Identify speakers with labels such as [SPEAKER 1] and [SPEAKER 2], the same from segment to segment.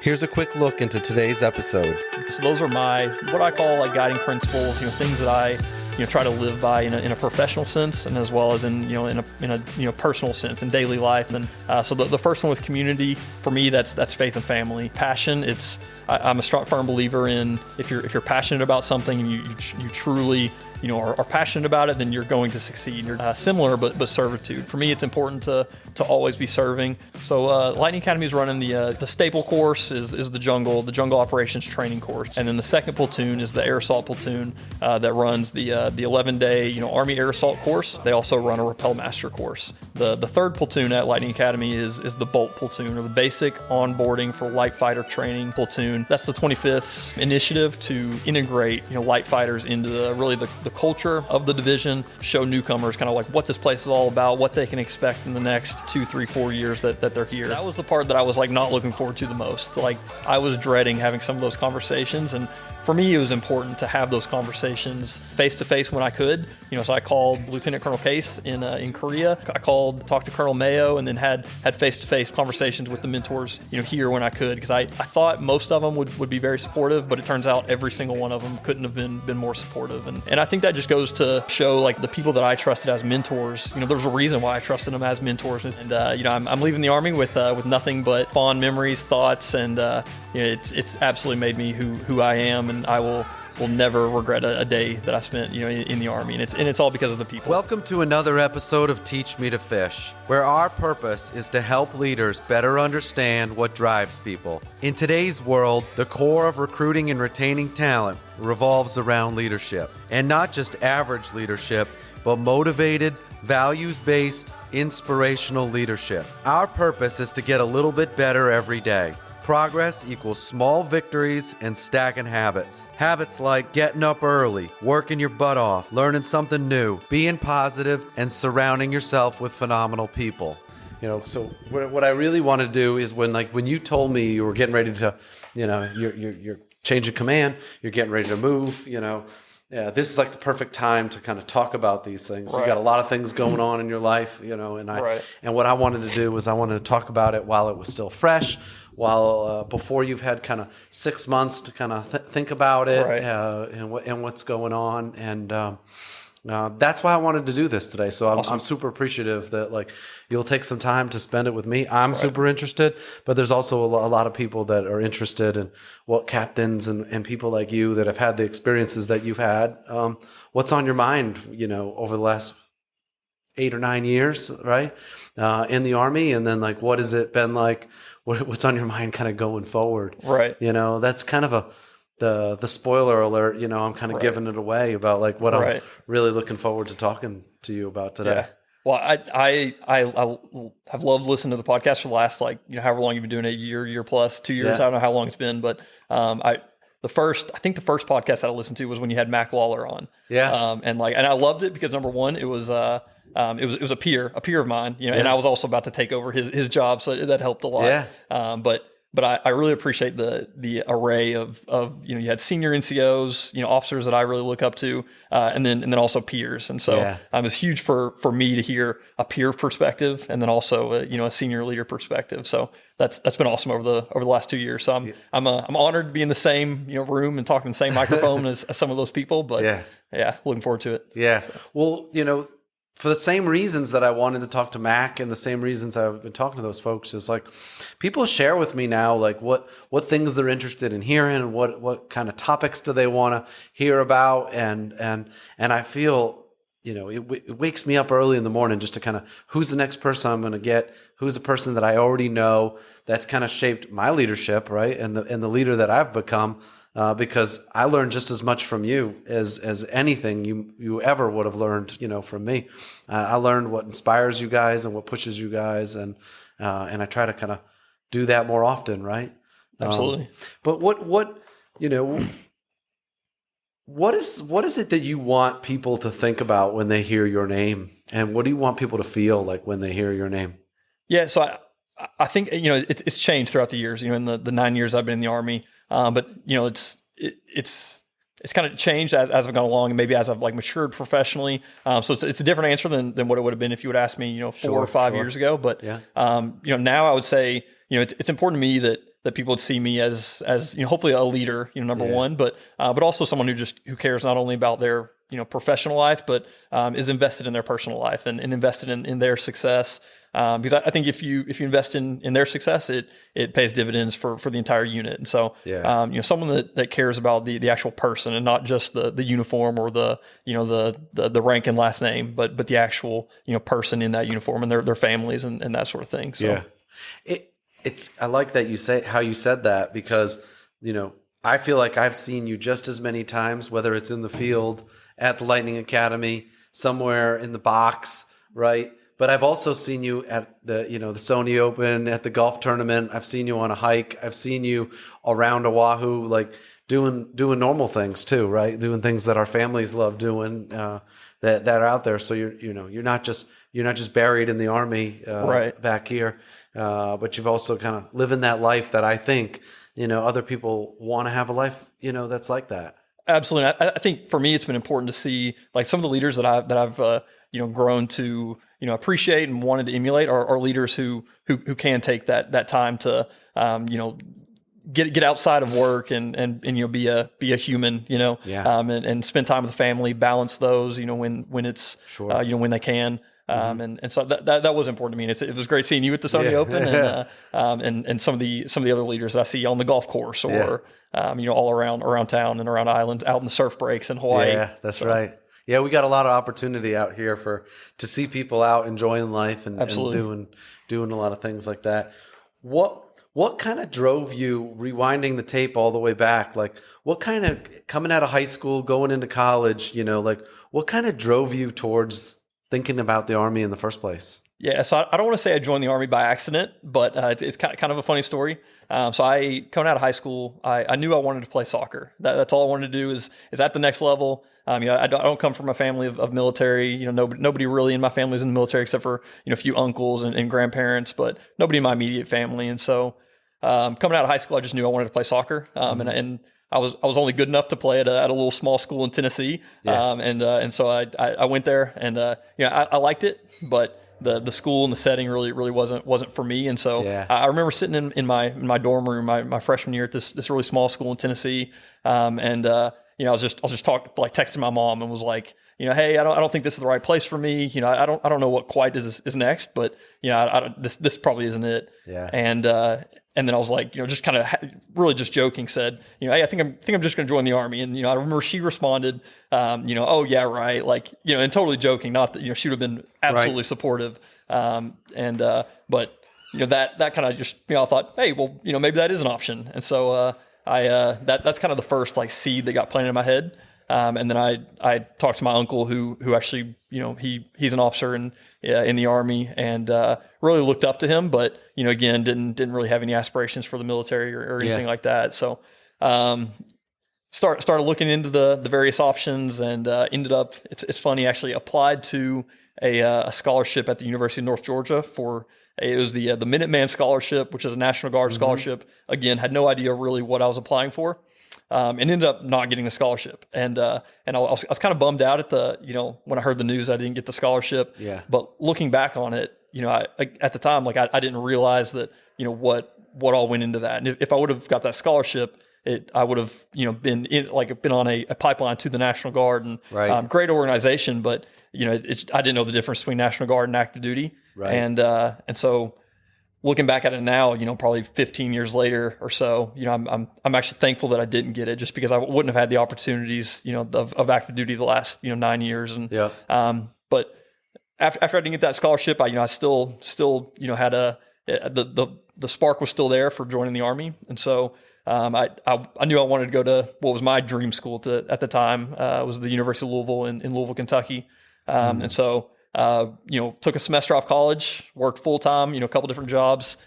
[SPEAKER 1] Here's a quick look into today's episode.
[SPEAKER 2] So those are my, what I call like guiding principles, things that I, try to live by in a professional sense, and as well as in a personal sense in daily life. And so the first one was community. For me, that's faith and family. Passion. I'm a strong, firm believer in if you're passionate about something and you truly are passionate about it, then you're going to succeed. You're similar, but servitude. For me, it's important to always be serving. So Lightning Academy is running the staple course is the jungle operations training course, and then the second platoon is the air assault platoon that runs the 11-day Army air assault course. They also run a rappel master course. The third platoon at Lightning Academy is the bolt platoon, or the basic onboarding for light fighter training platoon. That's the 25th initiative to integrate light fighters into the culture of the division, show newcomers kind of like what this place is all about, what they can expect in the next 2, 3, 4 years that they're here. That was the part that I was like not looking forward to the most. Like I was dreading having some of those conversations, and for me it was important to have those conversations face to face when I could. So I called Lieutenant Colonel Case in Korea. I talked to Colonel Mayo, and then had face to face conversations with the mentors here when I could, because I thought most of them would be very supportive, but it turns out every single one of them couldn't have been more supportive. And I think that just goes to show like the people that I trusted as mentors. There's a reason why I trusted them as mentors. And I'm leaving the Army with nothing but fond memories, thoughts, and it's absolutely made me who I am, and I will never regret a day that I spent in the Army, and it's all because of the people.
[SPEAKER 1] Welcome to another episode of Teach Me to Fish, where our purpose is to help leaders better understand what drives people. In today's world, the core of recruiting and retaining talent revolves around leadership, and not just average leadership, but motivated, values-based, inspirational leadership. Our purpose is to get a little bit better every day. Progress equals small victories and stacking habits. Habits like getting up early, working your butt off, learning something new, being positive, and surrounding yourself with phenomenal people. So what I really want to do is when you told me you were getting ready to, you're changing command, you're getting ready to move, this is like the perfect time to kind of talk about these things. Right. You got a lot of things going on in your life, and what I wanted to do was I wanted to talk about it while it was still fresh, while before you've had kind of 6 months to kind of think about it, right. And what's going on, and that's why I wanted to do this today. So I'm super appreciative that you'll take some time to spend it with me. I'm right. Super interested, but there's also a lot of people that are interested in what captains and people like you that have had the experiences that you've had. What's on your mind, over the last 8 or 9 years, right, in the Army, and then what has it been like? What's on your mind kind of going forward? Right. That's kind of the spoiler alert, I'm kind of right. giving it away about what right. I'm really looking forward to talking to you about today. Yeah.
[SPEAKER 2] Well, I have loved listening to the podcast for the last however long you've been doing it, year plus, 2 years. Yeah. I don't know how long it's been, but I think the first podcast that I listened to was when you had Mac Lawler on. Yeah. And I loved it because number one, it was a peer of mine, yeah. And I was also about to take over his job, so that helped a lot. Yeah. But I really appreciate the array of you had senior NCOs, officers that I really look up to, and then also peers. And so yeah. It's huge for me to hear a peer perspective, and then also a senior leader perspective. So that's been awesome over the last 2 years. So I'm honored to be in the same room and talking the same microphone as some of those people. But yeah, looking forward to it. Yeah. So.
[SPEAKER 1] Well, for the same reasons that I wanted to talk to Mac, and the same reasons I've been talking to those folks, is people share with me now what things they're interested in hearing, and what kind of topics do they want to hear about, and I feel it wakes me up early in the morning just to kind of, who's the next person I'm going to get, who's a person that I already know that's kind of shaped my leadership, right, and the leader that I've become. Because I learned just as much from you as anything you ever would have learned, from me. I learned what inspires you guys and what pushes you guys, and I try to kind of do that more often, right?
[SPEAKER 2] Absolutely.
[SPEAKER 1] But what is it that you want people to think about when they hear your name, and what do you want people to feel like when they hear your name?
[SPEAKER 2] Yeah, so I think it's changed throughout the years. In the 9 years I've been in the Army. But it's kind of changed as I've gone along, and maybe as I've matured professionally. So it's a different answer than what it would have been if you would ask me, 4 or 5 years ago. But now I would say, it's important to me that that people would see me as hopefully a leader, number one, but also someone who cares not only about their professional life, but is invested in their personal life and invested in their success. Because I think if you invest in their success, it pays dividends for the entire unit. And so, someone that cares about the actual person and not just the uniform or the rank and last name, but the actual, person in that uniform and their families and that sort of thing. So
[SPEAKER 1] I like that you say how you said that, because, I feel like I've seen you just as many times, whether it's in the field, at the Lightning Academy, somewhere in the box, right? But I've also seen you at the Sony Open, at the golf tournament. I've seen you on a hike. I've seen you around Oahu, like doing normal things too, right? Doing things that our families love doing, that are out there. So you're not just buried in the Army,
[SPEAKER 2] right
[SPEAKER 1] back here, but you've also kind of living that life that I think other people want to have a life that's like that.
[SPEAKER 2] Absolutely. I think for me, it's been important to see like some of the leaders that I've grown to appreciate and wanted to emulate are leaders who can take that time to get outside of work and be a human, and spend time with the family, balance those, when it's when they can. And so that was important to me. And it was great seeing you at the Sony Open and some of the other leaders that I see on the golf course or all around town and around islands, out in the surf breaks in Hawaii.
[SPEAKER 1] Yeah, that's right. Yeah, we got a lot of opportunity out here to see people out enjoying life and doing a lot of things like that. What kind of drove you, rewinding the tape all the way back? Like, what kind of, coming out of high school, going into college, what kind of drove you towards thinking about the Army in the first place?
[SPEAKER 2] Yeah, so I don't want to say I joined the Army by accident, but it's kind of a funny story. So coming out of high school, I knew I wanted to play soccer. That's all I wanted to do is at the next level. I don't come from a family of military. Nobody really in my family is in the military except for a few uncles and grandparents, but nobody in my immediate family. And so coming out of high school, I just knew I wanted to play soccer. And I was only good enough to play at a little small school in Tennessee. And so I went there and I liked it, but the school and the setting really wasn't for me. And so I remember sitting in my dorm room my freshman year at this really small school in Tennessee. I was just texting my mom and was like, hey, I don't think this is the right place for me. I don't know what quite is next, but this probably isn't it.
[SPEAKER 1] Yeah.
[SPEAKER 2] And then I was like, just kind of really just joking, said, hey, I think I'm just going to join the Army. And I remember she responded, oh yeah, right, like, and totally joking, not that she would have been absolutely supportive. But that kind of just I thought, hey, well, maybe that is an option. And so that's kind of the first like seed that got planted in my head. And then I talked to my uncle who actually, he's an officer in the Army and really looked up to him, but again didn't really have any aspirations for the military or anything like that. So started looking into the various options and ended up, it's funny, actually applied to a scholarship at the University of North Georgia it was the Minuteman Scholarship, which is a National Guard scholarship. Again, had no idea really what I was applying for. And ended up not getting the scholarship. And I was kind of bummed out at when I heard the news, I didn't get the scholarship. Yeah. But looking back on it, at the time, like I didn't realize that, what all went into that. And if I would have got that scholarship, I would have, been on a pipeline to the National Guard and great organization, but I didn't know the difference between National Guard and active duty. Right. And so looking back at it now, probably 15 years later or so, I'm actually thankful that I didn't get it, just because I wouldn't have had the opportunities, of active duty the last, 9 years. And, but after I didn't get that scholarship, I still, had the spark was still there for joining the Army. And so, I knew I wanted to go to what was my dream school at the time, was the University of Louisville in Louisville, Kentucky. And so, took a semester off college, worked full time, a couple different jobs,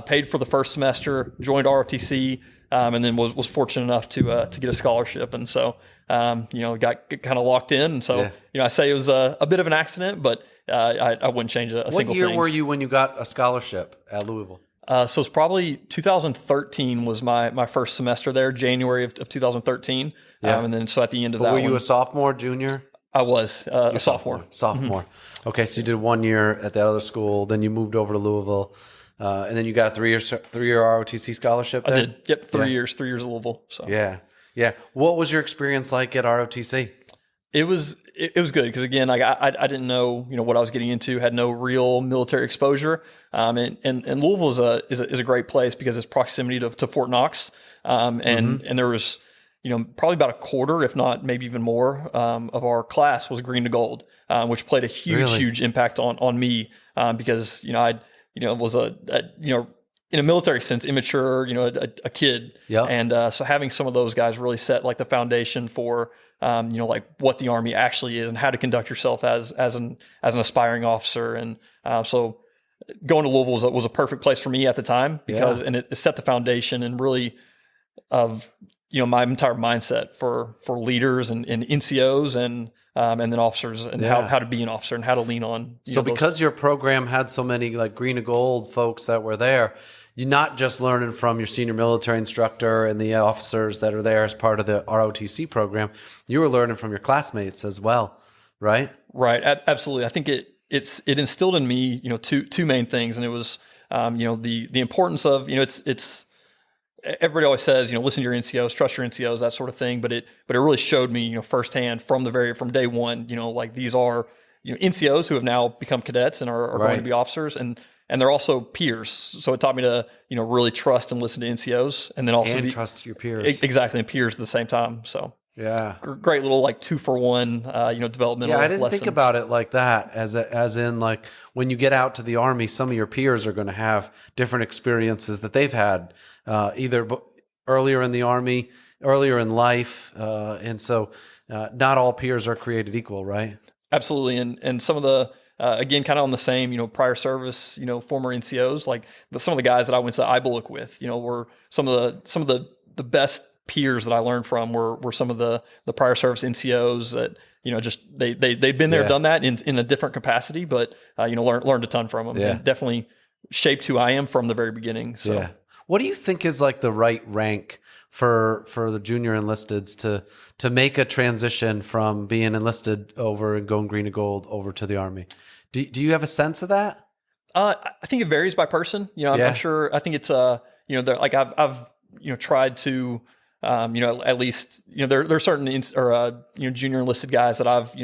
[SPEAKER 2] paid for the first semester, joined ROTC, and then was fortunate enough to get a scholarship. And so, got kind of locked in. And so, I say it was a bit of an accident, but I wouldn't change a single thing.
[SPEAKER 1] What year were you when you got a scholarship at Louisville?
[SPEAKER 2] So it's probably 2013 was my first semester there, January of 2013. And then so at the end of that,
[SPEAKER 1] were you a sophomore, junior?
[SPEAKER 2] I was a sophomore.
[SPEAKER 1] Sophomore. Mm-hmm. Okay, so you did 1 year at that other school, then you moved over to Louisville. And then you got a three-year ROTC scholarship
[SPEAKER 2] I
[SPEAKER 1] there?
[SPEAKER 2] did. Yep, 3 years at Louisville. So
[SPEAKER 1] Yeah. What was your experience like at ROTC?
[SPEAKER 2] it was good because again, like I didn't know what I was getting into. Had no real military exposure. And Louisville is a great place because it's proximity to Fort Knox. And there was probably about a quarter, if not maybe even more, of our class was green to gold, which played a huge impact on me because I was in a military sense, immature, a kid.
[SPEAKER 1] Yep.
[SPEAKER 2] And so having some of those guys really set like the foundation for, like what the Army actually is and how to conduct yourself as an aspiring officer. And so going to Louisville was a perfect place for me at the time because, and it set the foundation and really of, my entire mindset for leaders and NCOs and then officers and how to be an officer and how to lean on.
[SPEAKER 1] So because your program had so many like green and gold folks that were there, you're not just learning from your senior military instructor and the officers that are there as part of the ROTC program. You were learning from your classmates as well, right?
[SPEAKER 2] Right. Absolutely. I think it instilled in me, two main things. And it was, the importance of, it's everybody always says, listen to your NCOs, trust your NCOs, that sort of thing. But it really showed me, firsthand from day one, like these are, NCOs who have now become cadets and are going to be officers and they're also peers. So it taught me to, really trust and listen to NCOs and then also
[SPEAKER 1] trust your peers.
[SPEAKER 2] Exactly. And peers at the same time. So
[SPEAKER 1] yeah,
[SPEAKER 2] great little like 2-for-1, developmental.
[SPEAKER 1] Yeah, I didn't
[SPEAKER 2] lesson.
[SPEAKER 1] think about it like that. As in like when you get out to the Army, some of your peers are going to have different experiences that they've had either earlier in the Army, earlier in life, and so not all peers are created equal, right?
[SPEAKER 2] Absolutely, and some of the again, kind of on the same, prior service, former NCOs, like some of the guys that I went to IBLC with, were some of the best peers that I learned from were some of the prior service NCOs that, just they'd been there, done that in a different capacity, but, learned a ton from them and definitely shaped who I am from the very beginning. So
[SPEAKER 1] what do you think is like the right rank for the junior enlisteds to make a transition from being enlisted over and going green and gold over to the Army? Do you have a sense of that?
[SPEAKER 2] I think it varies by person. I'm sure. I think it's like I've tried to at least there are certain junior enlisted guys that I've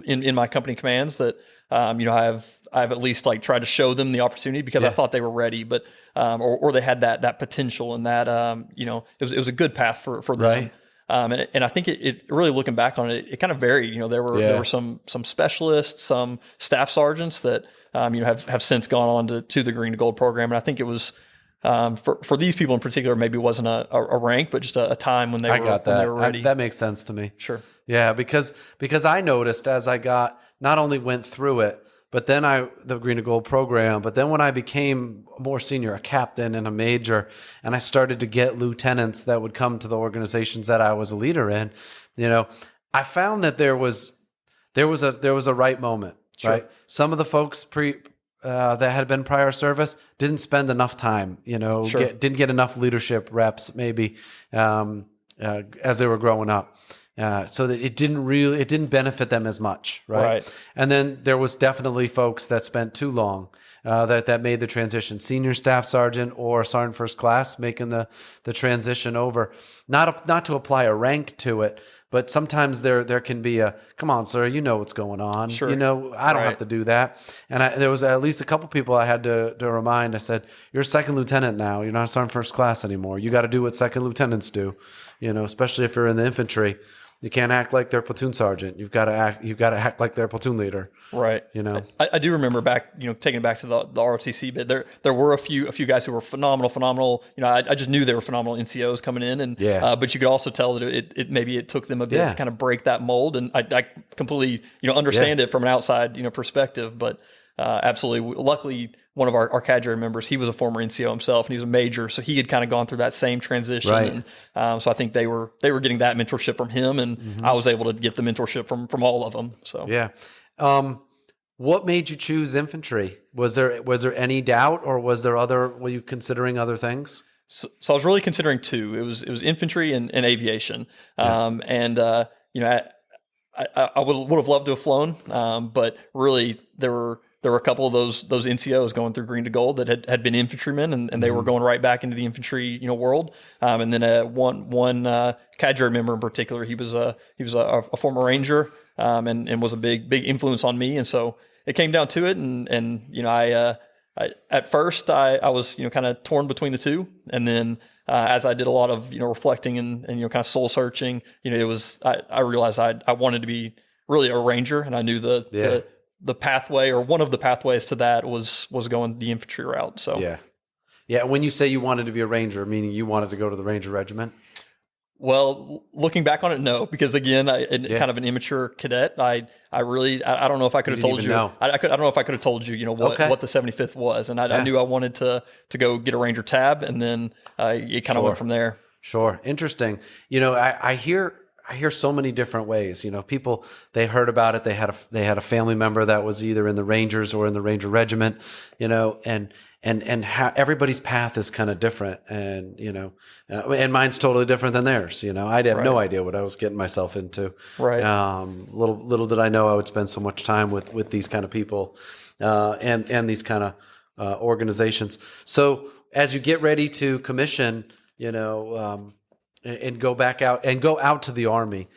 [SPEAKER 2] in my company commands that I've at least like tried to show them the opportunity because I thought they were ready, but or they had that potential and that it was a good path for them.
[SPEAKER 1] Right.
[SPEAKER 2] And I think it really looking back on it, it kind of varied. There were some specialists, some staff sergeants that have since gone on to the green to gold program, and I think it was for these people in particular, maybe it wasn't a rank, but just a time when they were ready.
[SPEAKER 1] That makes sense to me.
[SPEAKER 2] Sure.
[SPEAKER 1] Yeah, because I noticed as I not only went through it, but then the green and gold program, but then when I became more senior, a captain and a major, and I started to get lieutenants that would come to the organizations that I was a leader in, I found that there was a right moment,
[SPEAKER 2] Sure.
[SPEAKER 1] right? Some of the folks that had been prior service didn't spend enough time,
[SPEAKER 2] Sure.
[SPEAKER 1] didn't get enough leadership reps maybe as they were growing up. So that it didn't benefit them as much, right? And then there was definitely folks that spent too long that made the transition. Senior staff sergeant or sergeant first class making the transition over, not to apply a rank to it, but sometimes there can be a, come on, sir, you know what's going on.
[SPEAKER 2] Sure.
[SPEAKER 1] I don't have to do that. And there was at least a couple people I had to remind. I said, you're a second lieutenant now. You're not a sergeant first class anymore. You got to do what second lieutenants do, especially if you're in the infantry. You can't act like their platoon sergeant. You've got to act like their platoon leader.
[SPEAKER 2] Right. I do remember back, taking it back to the ROTC bit, there were a few guys who were phenomenal. I just knew they were phenomenal NCOs coming in, and but you could also tell that it took them a bit to kind of break that mold, and I completely understand it from an outside perspective, but absolutely. Luckily, one of our cadre members, he was a former NCO himself, and he was a major, so he had kind of gone through that same transition.
[SPEAKER 1] Right.
[SPEAKER 2] And so I think they were getting that mentorship from him, and I was able to get the mentorship from all of them. So
[SPEAKER 1] what made you choose infantry? Was there any doubt, or were you considering other things?
[SPEAKER 2] So I was really considering two. It was infantry and aviation. I would have loved to have flown, but really there were there were a couple of those NCOs going through Green to Gold that had been infantrymen, and they were going right back into the infantry world. And then one cadre member in particular, he was a former Ranger, and was a big influence on me. And so it came down to it, and I at first I was kind of torn between the two, and then as I did a lot of reflecting and kind of soul searching, it was I realized I wanted to be really a Ranger, and I knew the pathway, or one of the pathways to that, was going the infantry route. So
[SPEAKER 1] yeah. When you say you wanted to be a Ranger, meaning you wanted to go to the Ranger Regiment?
[SPEAKER 2] Well, looking back on it, no, because again, kind of an immature cadet. I don't know if I could have told you. I don't know if I could have told you, what the 75th was, and I knew I wanted to go get a Ranger tab, and then it kind of went from there.
[SPEAKER 1] Sure, interesting. I hear so many different ways. People, they heard about it. They had a family member that was either in the Rangers or in the Ranger Regiment. And how everybody's path is kind of different, and and mine's totally different than theirs. I had no idea what I was getting myself into.
[SPEAKER 2] Right.
[SPEAKER 1] Little did I know I would spend so much time with these kind of people, and these kind of organizations. So as you get ready to commission, and go back out and go out to the Army,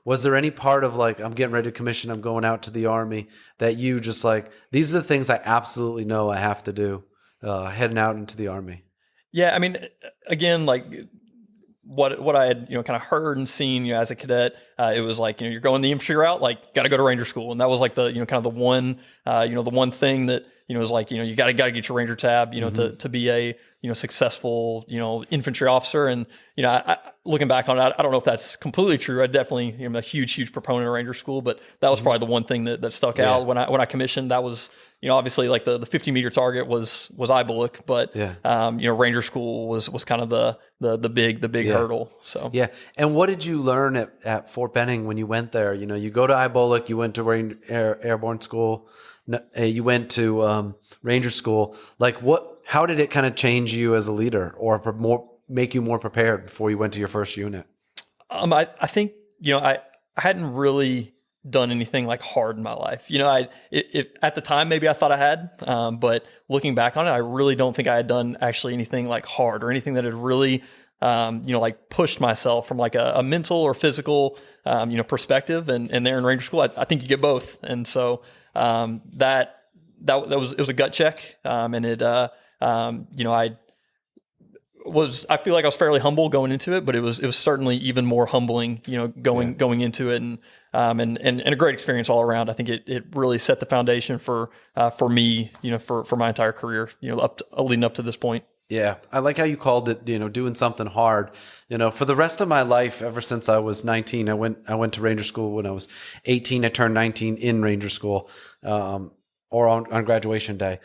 [SPEAKER 1] was there any part of like, I'm getting ready to commission, I'm going out to the Army, that you just like, these are the things I absolutely know I have to do, heading out into the Army? Yeah.
[SPEAKER 2] I mean, again, like what I had, kind of heard and seen, as a cadet, it was like, you're going the infantry route, like you got to go to Ranger school. And that was like the, kind of the one, the one thing that, is like, you got to get your Ranger tab, to be a, successful, infantry officer. And, I looking back on it, I don't know if that's completely true. I definitely am a huge proponent of Ranger school, but that was probably the one thing that stuck out when I commissioned. That was, obviously like the 50-meter target was eye bullock, but Ranger school was kind of the big hurdle. So
[SPEAKER 1] And what did you learn at Fort Benning when you went there? You go to eye bullock, you went to airborne school, you went to Ranger school. Like how did it kind of change you as a leader, or make you more prepared before you went to your first unit?
[SPEAKER 2] I think I hadn't really done anything like hard in my life. At the time, maybe I thought I had, but looking back on it, I really don't think I had done actually anything like hard, or anything that had really, like pushed myself from like a mental or physical, perspective. And there in Ranger school, I think you get both. And so, it was a gut check. And it, I feel like I was fairly humble going into it, but it was certainly even more humbling, going into it, and a great experience all around. I think it really set the foundation for me, for my entire career, leading up to this point.
[SPEAKER 1] Yeah. I like how you called it, doing something hard. For the rest of my life, ever since I was 19, I went to Ranger school when I was 18. I turned 19 in Ranger school, or on graduation day.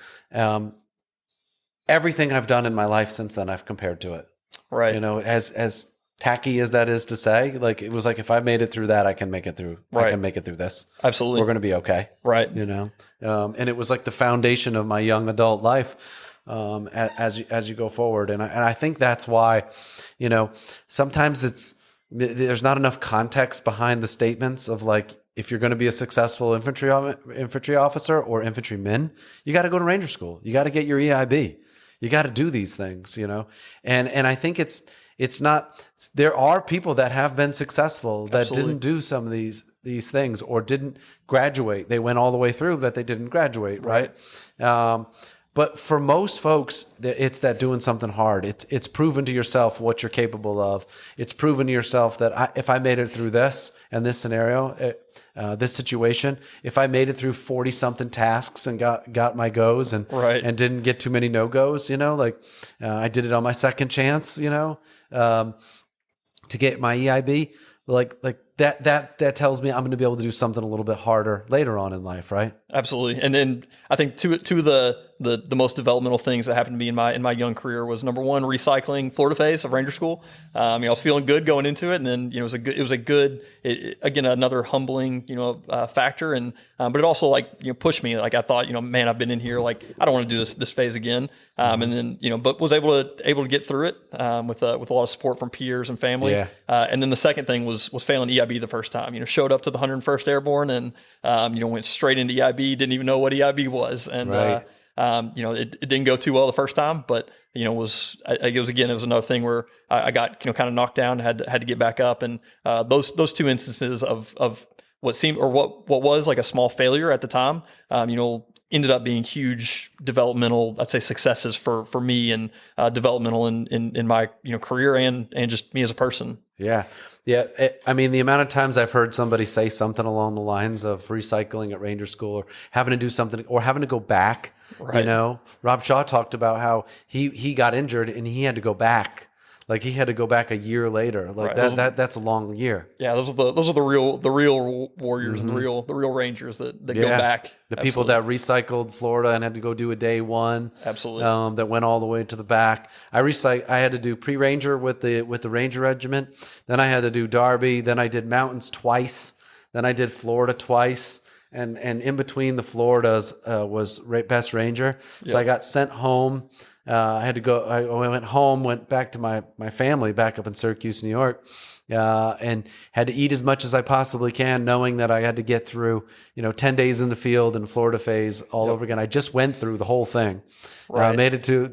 [SPEAKER 1] Everything I've done in my life since then, I've compared to it.
[SPEAKER 2] Right.
[SPEAKER 1] As tacky as that is to say, like, it was like, if I made it through that, I can make it through. Right. I can make it through this.
[SPEAKER 2] Absolutely.
[SPEAKER 1] We're going to be okay.
[SPEAKER 2] Right.
[SPEAKER 1] And it was like the foundation of my young adult life, as you go forward. And I think that's why, sometimes there's not enough context behind the statements of like, if you're going to be a successful infantry officer or infantryman, you got to go to Ranger school. You got to get your EIB. You got to do these things, and I think it's not, there are people that have been successful that Absolutely. Didn't do some of these things, or didn't graduate. They went all the way through, but they didn't graduate. Right. But for most folks, it's that doing something hard. It's proven to yourself what you're capable of. It's proven to yourself that if I made it through this and this scenario, this situation, if I made it through 40 something tasks and got my goes and didn't get too many no goes, I did it on my second chance, to get my EIB, like that tells me I'm going to be able to do something a little bit harder later on in life, right?
[SPEAKER 2] Absolutely. And then I think two of the most developmental things that happened to me in my young career was, number one, recycling Florida phase of Ranger school. I was feeling good going into it, and then it was a good again, another humbling factor, and but it also pushed me. Like, I thought, man, I've been in here, like, I don't want to do this phase again. And then but was able to get through it with a lot of support from peers and family. Yeah. And then the second thing was failing EIB EIB the first time. Showed up to the 101st Airborne and went straight into EIB. Didn't even know what EIB was, and
[SPEAKER 1] Right.
[SPEAKER 2] it didn't go too well the first time, but it was another thing where I got kind of knocked down, had to get back up, and those two instances of what seemed or what was like a small failure at the time, ended up being huge developmental, I'd say, successes for me, and developmental in my career and just me as a person.
[SPEAKER 1] Yeah. Yeah. I mean, the amount of times I've heard somebody say something along the lines of recycling at Ranger School, or having to do something, or having to go back.
[SPEAKER 2] Right.
[SPEAKER 1] Rob Shaw talked about how he got injured and he had to go back. Like, he had to go back a year later. Like, right. That's a long year.
[SPEAKER 2] Yeah, those are the real warriors, and the real Rangers that go back.
[SPEAKER 1] The people that recycled Florida and had to go do a day one.
[SPEAKER 2] Absolutely.
[SPEAKER 1] That went all the way to the back. I had to do pre-Ranger with the Ranger Regiment. Then I had to do Darby. Then I did mountains twice. Then I did Florida twice. And in between the Floridas was best Ranger. So I got sent home. I had to go. I went home, went back to my family back up in Syracuse, New York, and had to eat as much as I possibly can, knowing that I had to get through 10 days in the field and Florida phase all over again. I just went through the whole thing.
[SPEAKER 2] Right.
[SPEAKER 1] Made it to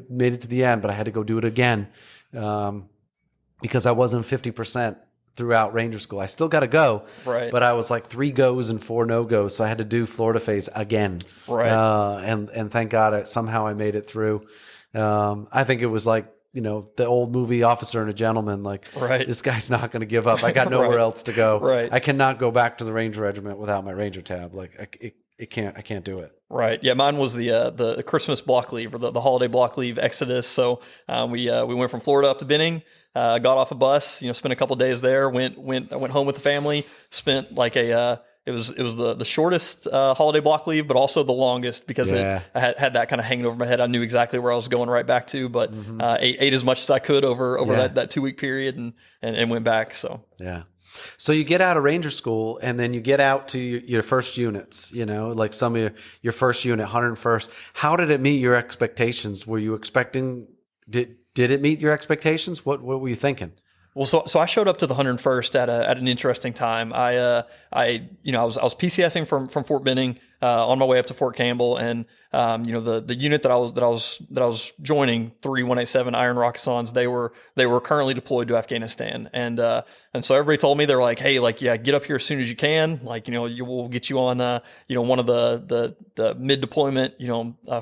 [SPEAKER 1] the end, but I had to go do it again because I wasn't 50% throughout Ranger School. I still got to go,
[SPEAKER 2] right?
[SPEAKER 1] But I was like 3 goes and 4 no goes, so I had to do Florida phase again,
[SPEAKER 2] right?
[SPEAKER 1] And thank God somehow I made it through. I think it was like the old movie Officer and a Gentleman. Like,
[SPEAKER 2] right.
[SPEAKER 1] This guy's not going to give up. I got nowhere else to go.
[SPEAKER 2] Right.
[SPEAKER 1] I cannot go back to the Ranger Regiment without my Ranger tab. Like, I can't do it.
[SPEAKER 2] Right. Yeah. Mine was the Christmas block leave, or the holiday block leave exodus. So we went from Florida up to Benning. Got off a bus, spent a couple of days there, went home with the family, spent like it was the shortest holiday block leave, but also the longest, because I had that kind of hanging over my head. I knew exactly where I was going right back to, but ate as much as I could over that 2-week period, and went back. So
[SPEAKER 1] yeah. So you get out of Ranger School, and then you get out to your first units, like some of your first unit, 101st. How did it meet your expectations? Were you expecting, did it meet your expectations? What were you thinking?
[SPEAKER 2] Well, so I showed up to the 101st at an interesting time. I was PCSing from Fort Benning on my way up to Fort Campbell, and the unit that I was joining, 3187 Iron Rakkasans, they were currently deployed to Afghanistan, and so everybody told me, they're like, hey, like, yeah, get up here as soon as you can, like, we'll get you on one of the mid deployment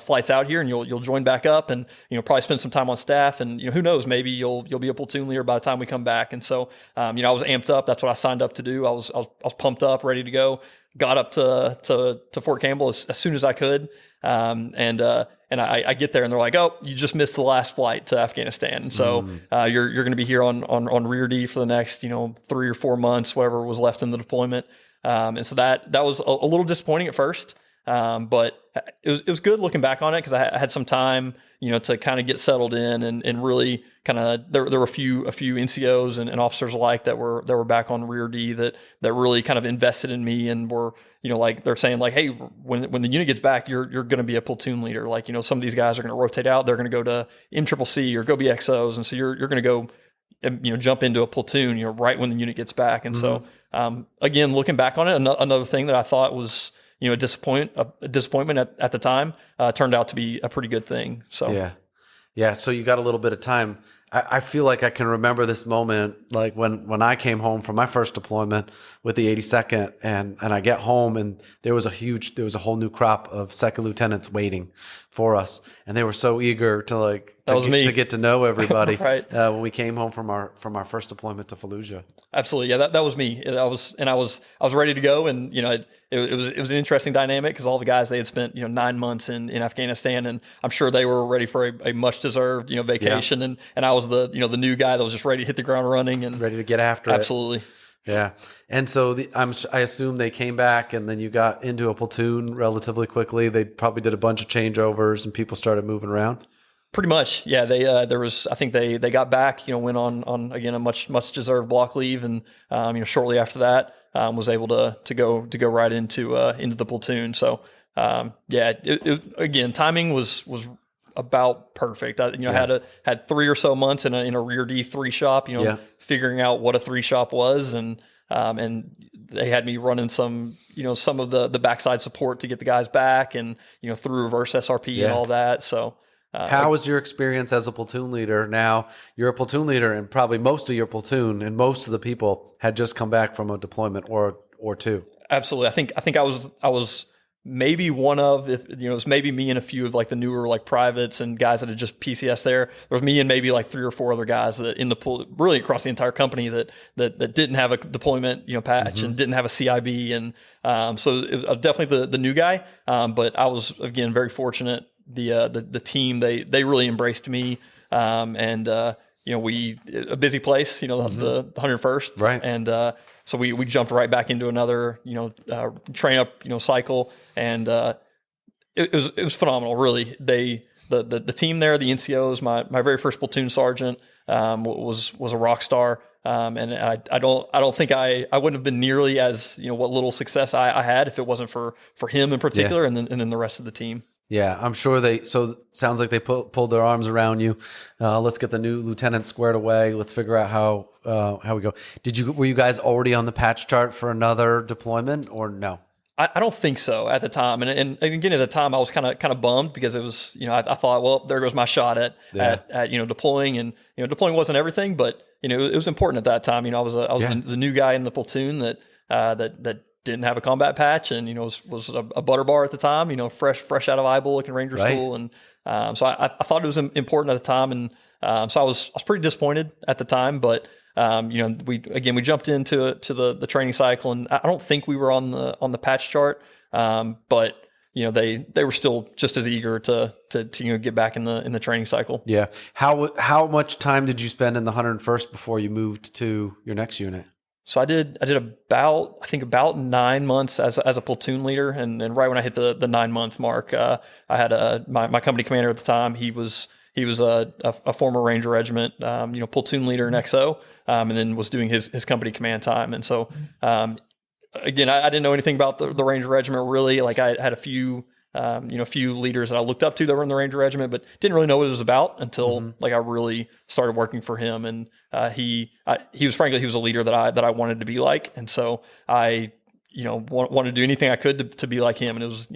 [SPEAKER 2] flights out here, and you'll join back up, and probably spend some time on staff, and who knows, maybe you'll be a platoon leader by the time we come back. And so I was amped up. That's what I signed up to do. I was pumped up, ready to go. Got up to Fort Campbell as soon as I could, and I get there, and they're like, "Oh, you just missed the last flight to Afghanistan, and so you're going to be here on Rear D for the next 3 or 4 months, whatever was left in the deployment." And so that was a little disappointing at first, but it was good looking back on it, because I had some time to kind of get settled in, and really kind of there were a few NCOs and officers alike that were back on Rear D that really kind of invested in me, and were like, they're saying like, hey, when the unit gets back, you're going to be a platoon leader. Like, some of these guys are going to rotate out, they're going to go to MCCC or go be XOs, and so you're going to go jump into a platoon right when the unit gets back. And so again, looking back on it, another thing that I thought was a disappointment at the time turned out to be a pretty good thing. So
[SPEAKER 1] yeah. So you got a little bit of time. I feel like I can remember this moment, like when I came home from my first deployment with the 82nd, and I get home, and there was a whole new crop of second lieutenants waiting for us, and they were so eager to get to know everybody.
[SPEAKER 2] Right.
[SPEAKER 1] When we came home from our first deployment to Fallujah.
[SPEAKER 2] Absolutely, yeah, that was me. I was ready to go, and it was an interesting dynamic, because all the guys, they had spent 9 months in Afghanistan, and I'm sure they were ready for a much deserved vacation, and I was the new guy that was just ready to hit the ground running and
[SPEAKER 1] ready to get after it.
[SPEAKER 2] Absolutely.
[SPEAKER 1] Yeah. And so I assume they came back, and then you got into a platoon relatively quickly. They probably did a bunch of changeovers, and people started moving around.
[SPEAKER 2] Pretty much, yeah. They I think they got back, went on again a much deserved block leave, and shortly after that was able to go right into the platoon. So again, timing was about perfect. I had 3 or so months in a Rear D 3 shop, figuring out what a 3 shop was, and and they had me running some of the backside support to get the guys back, and through reverse SRP and all that. So.
[SPEAKER 1] How was your experience as a platoon leader? Now you're a platoon leader, and probably most of your platoon and most of the people had just come back from a deployment or two.
[SPEAKER 2] Absolutely. I think I was maybe one of, if it was maybe me and a few of like the newer like privates and guys that had just PCS there. There was me and maybe like 3 or 4 other guys that in the pool, really across the entire company that didn't have a deployment patch and didn't have a CIB, and so it was definitely the new guy. But I was again very fortunate. The team they really embraced me, and we a busy place, the 101st,
[SPEAKER 1] right,
[SPEAKER 2] and so we jumped right back into another train up cycle, and it was phenomenal. Really, the team there, the NCOs, my very first platoon sergeant was a rock star. And I don't think I wouldn't have been nearly as what little success I had if it wasn't for him in particular, and then the rest of the team.
[SPEAKER 1] Yeah, I'm sure sounds like they pulled their arms around you. Let's get the new lieutenant squared away. Let's figure out how we go. Were you guys already on the patch chart for another deployment or no?
[SPEAKER 2] I don't think so at the time. And again, at the time I was kind of bummed because it was, I thought, well, there goes my shot at deploying, and, deploying wasn't everything, but, it was important at that time. I was the new guy in the platoon that didn't have a combat patch, and was a butter bar at the time, fresh out of IBOL looking Ranger school, and so I thought it was important at the time, and so I was pretty disappointed at the time, but we jumped into the training cycle, and I don't think we were on the patch chart, but they were still just as eager to get back in the training cycle.
[SPEAKER 1] Yeah. How much time did you spend in the 101st before you moved to your next unit?
[SPEAKER 2] So I did about 9 months as a platoon leader, and right when I hit the 9-month mark, I had my company commander at the time. He was a former Ranger regiment, platoon leader in XO, and then was doing his company command time. And so, again, I didn't know anything about the Ranger regiment really. Like I had a few leaders that I looked up to that were in the Ranger regiment, but didn't really know what it was about until I really started working for him. And he was a leader that I wanted to be like, and so I wanted to do anything I could to be like him. And it was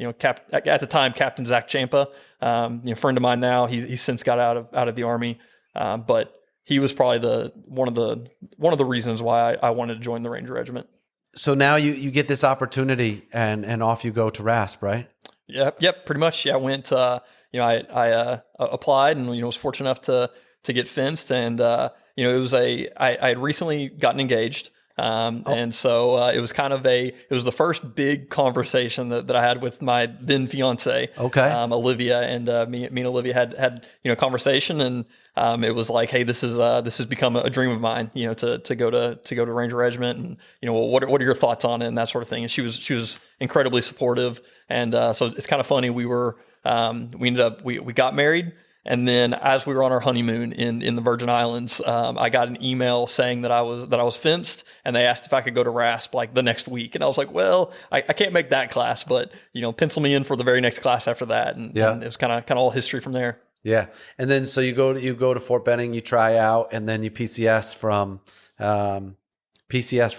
[SPEAKER 2] at the time Captain Zach Champa, friend of mine now. He's since got out of the Army, but he was probably one of the reasons why I wanted to join the Ranger regiment.
[SPEAKER 1] So now you get this opportunity and off you go to RASP, right?
[SPEAKER 2] Yep, pretty much. Yeah, I went. I applied and was fortunate enough to get fenced, and it was I had recently gotten engaged, and so it was it was the first big conversation that I had with my then fiance, Olivia, and me and Olivia had a conversation, and it was like, hey, this has become a dream of mine, to go to Ranger Regiment, and what are your thoughts on it and that sort of thing. And she was incredibly supportive, and so it's kind of funny. We ended up we got married, and then as we were on our honeymoon in the Virgin Islands, I got an email saying that I was fenced, and they asked if I could go to RASP like the next week, and I was like, well, I can't make that class, but pencil me in for the very next class after that, and it was kind of all history from there.
[SPEAKER 1] Yeah, and then so you go to Fort Benning, you try out, and then you PCS from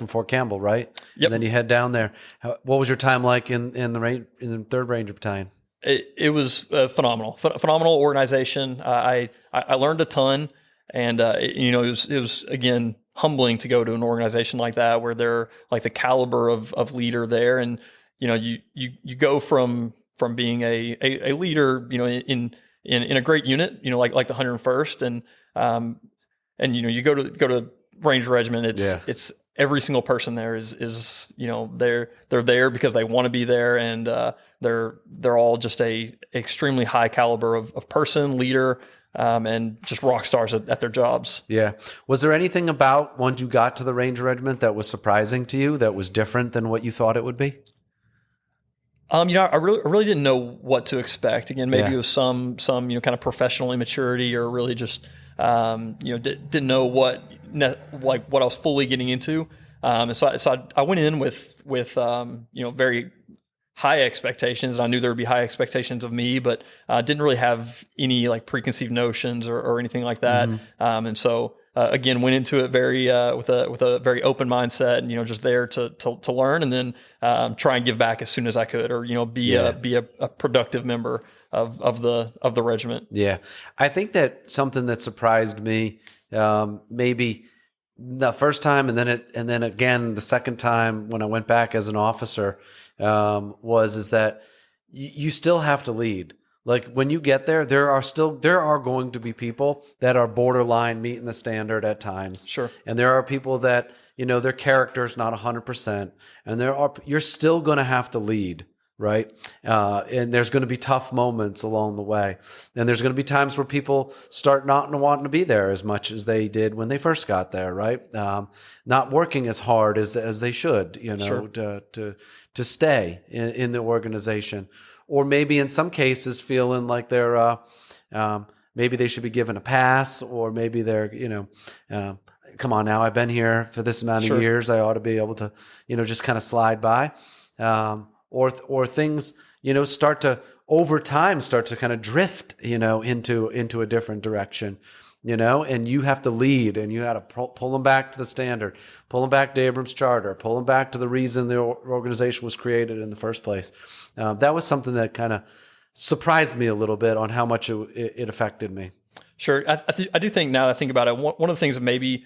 [SPEAKER 1] Fort Campbell, right?
[SPEAKER 2] Yep.
[SPEAKER 1] And then you head down there. What was your time like in the 3rd Ranger Battalion?
[SPEAKER 2] It was phenomenal organization. I learned a ton, and it was again humbling to go to an organization like that where they're like the caliber of leader there, and you go from being a leader in a great unit, like the 101st, and you go to Ranger Regiment. It's every single person there is they're there because they want to be there, and they're all just a extremely high caliber of person, leader, and just rock stars at their jobs. Yeah.
[SPEAKER 1] Was there anything about once you got to the Ranger Regiment that was surprising to you, that was different than what you thought it would be?
[SPEAKER 2] I really didn't know what to expect. Again, maybe it was some kind of professional immaturity, or really just didn't know what I was fully getting into. And so I went in with very high expectations. I knew there would be high expectations of me, but didn't really have any like preconceived notions or anything like that. And so again, went into it very with a very open mindset, and just there to learn, and then try and give back as soon as I could, or be a productive member of the regiment.
[SPEAKER 1] Yeah, I think that something that surprised me, maybe the first time, and then again the second time when I went back as an officer, is that you still have to lead. Like when you get there, there are going to be people that are borderline meeting the standard at times.
[SPEAKER 2] Sure.
[SPEAKER 1] And there are people that, their character is not 100%. And you're still going to have to lead, right? And there's going to be tough moments along the way. And there's going to be times where people start not wanting to be there as much as they did when they first got there, right? Not working as hard as they should,
[SPEAKER 2] Sure.
[SPEAKER 1] to stay in the organization. Or maybe in some cases feeling like they're maybe they should be given a pass, or maybe they're come on now, I've been here for this amount of years, I ought to be able to just kind of slide by, or things start to over time start to kind of drift into a different direction. And you have to lead, and you got to pull them back to the standard, pull them back to Abrams Charter, pull them back to the reason the organization was created in the first place. That was something that kind of surprised me a little bit on how much it affected me.
[SPEAKER 2] Sure. I do think, now that I think about it, one of the things that maybe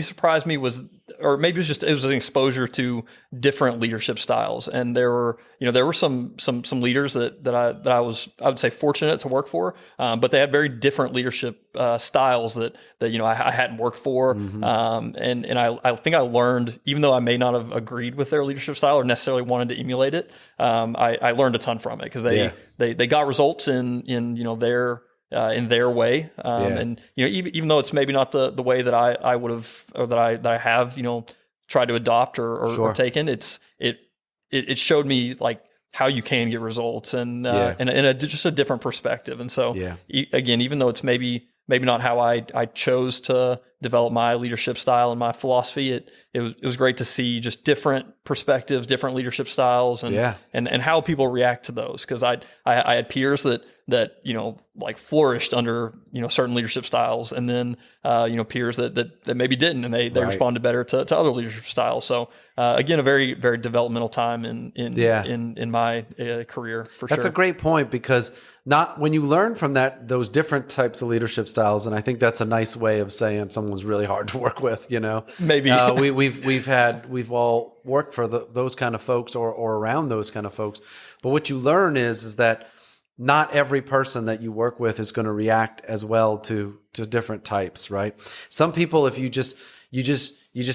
[SPEAKER 2] surprised me was, or maybe it was an exposure to different leadership styles. And there were some leaders that I would say fortunate to work for, but they had very different leadership styles that I hadn't worked for.
[SPEAKER 1] Mm-hmm.
[SPEAKER 2] And I think I learned, even though I may not have agreed with their leadership style or necessarily wanted to emulate it, I learned a ton from it, because they got results in their way. And, even though it's maybe not the way that I would have, or that I have, tried to adopt or taken, it showed me like how you can get results, and just a different perspective. And so again, even though it's maybe not how I chose to develop my leadership style and my philosophy, it was great to see just different perspectives, different leadership styles, and how people react to those. Because I had peers that like flourished under certain leadership styles, and then peers that maybe didn't, and they responded better to other leadership styles. So again, a very, very developmental time in my career, for sure.
[SPEAKER 1] That's a great point, because when you learn from those different types of leadership styles, and I think that's a nice way of saying someone's really hard to work with.
[SPEAKER 2] Maybe
[SPEAKER 1] we've all worked for those kind of folks or around those kind of folks, but what you learn is that not every person that you work with is going to react as well to different types, right? Some people, if you just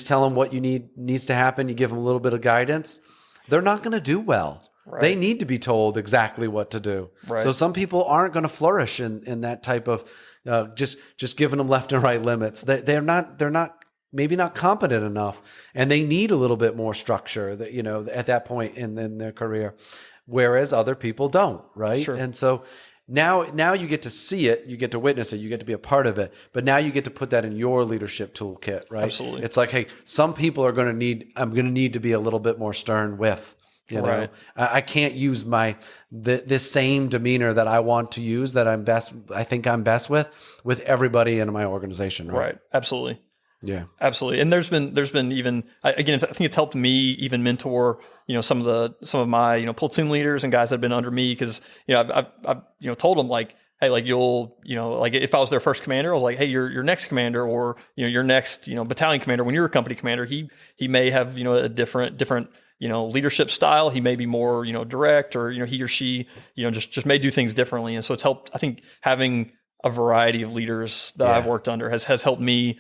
[SPEAKER 1] tell them what needs to happen, you give them a little bit of guidance, they're not going to do well. Right. They need to be told exactly what to do. Right. So some people aren't going to flourish in that type of just giving them left and right limits. They're not maybe not competent enough, and they need a little bit more structure at that point in their career. Whereas other people don't, right?
[SPEAKER 2] Sure.
[SPEAKER 1] And so now you get to see it, you get to witness it, you get to be a part of it, but now you get to put that in your leadership toolkit, right?
[SPEAKER 2] Absolutely.
[SPEAKER 1] It's like, hey, some people I'm going to need to be a little bit more stern with,
[SPEAKER 2] Right.
[SPEAKER 1] I can't use this same demeanor that I want to use, that I think I'm best with everybody in my organization, right?
[SPEAKER 2] Right. Absolutely.
[SPEAKER 1] Yeah,
[SPEAKER 2] absolutely. And there's been even, again, I think it's helped me even mentor, some of my, platoon leaders and guys that have been under me. Cause, I've told them like, hey, like like if I was their first commander, I was like, hey, your next commander, or, your next, battalion commander, when you're a company commander, he may have, a different, leadership style. He may be more, direct, or, he or she, just may do things differently. And so it's helped, I think, having a variety of leaders that I've worked under has helped me,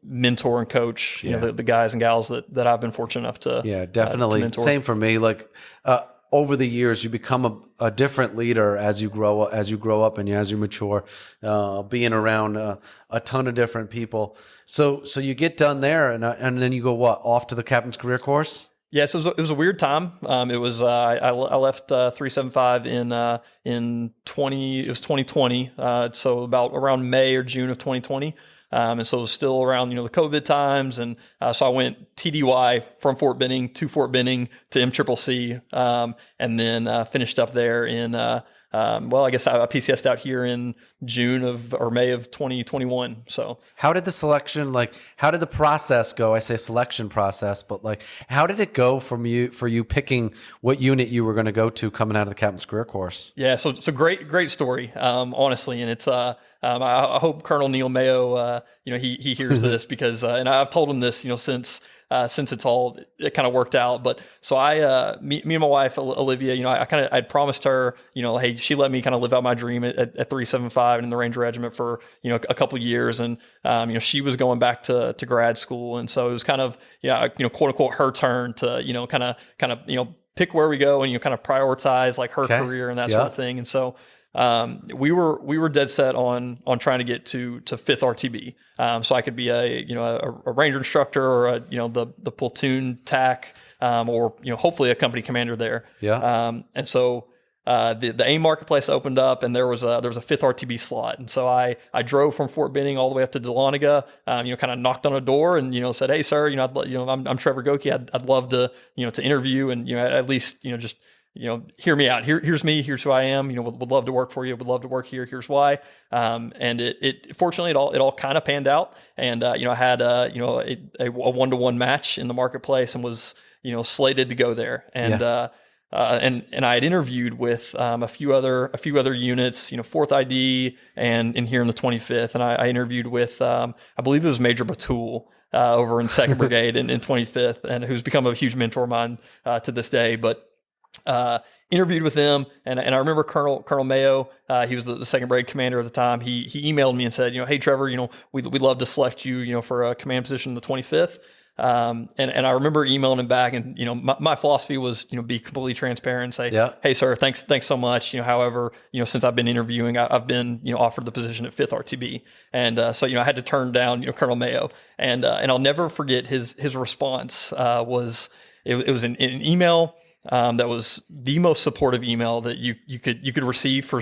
[SPEAKER 2] mentor and coach, the guys and gals that I've been fortunate enough to. Yeah,
[SPEAKER 1] definitely.
[SPEAKER 2] To mentor.
[SPEAKER 1] Same for me. Like, over the years, you become a different leader as you grow up and as you mature, being around a ton of different people. So you get done there, and then you go off to the captain's career course.
[SPEAKER 2] Yeah, so it was a weird time. It was I left 375 in 2020. So about around May or June of 2020. And so it was still around, the COVID times. And so I went TDY from Fort Benning to Fort Benning to MCCC, and then finished up there in well, I guess I PCS'd out here in May of 2021. So
[SPEAKER 1] how did the selection, how did the process go? I say selection process, but how did it go for you picking what unit you were going to go to coming out of the Captain's Career Course?
[SPEAKER 2] Yeah, so great story, honestly, and it's I hope Colonel Neil Mayo, he hears this because, and I've told him this, since it kind of worked out. But so me and my wife Olivia, I'd promised her, hey, she let me kind of live out my dream at 375 and in the Ranger Regiment for a couple of years, and she was going back to grad school, and so it was kind of quote unquote her turn to kind of pick where we go and kind of prioritize her career and that sort of thing, and so. We were dead set on trying to get to 5th RTB, so I could be a ranger instructor or the platoon TAC, or hopefully a company commander there. And so the AIM marketplace opened up, and there was a 5th RTB slot, and so I drove from Fort Benning all the way up to Dahlonega, kind of knocked on a door and said, hey sir, I'm Trevor Gocke, I'd love to to interview and at least just hear me out. Here's me. Here's who I am. Would love to work for you. Would love to work here. Here's why. And it fortunately it all kind of panned out. And I had a 1-to-1 match in the marketplace and was slated to go there. And and I had interviewed with a few other units, 4th ID and here in the 25th. And I interviewed with I believe it was Major Batul. Over in 2nd Brigade in 25th, and who's become a huge mentor of mine to this day. But interviewed with them, and I remember Colonel Mayo, he was the 2nd Brigade commander at the time. He emailed me and said, hey Trevor, we'd love to select you, for a command position in the 25th. And I remember emailing him back, and my philosophy was be completely transparent and say, hey sir, thanks so much. However, since I've been interviewing, I've been offered the position at 5th RTB, and so I had to turn down Colonel Mayo, and I'll never forget his response. Was it was an email. That was the most supportive email that you could receive for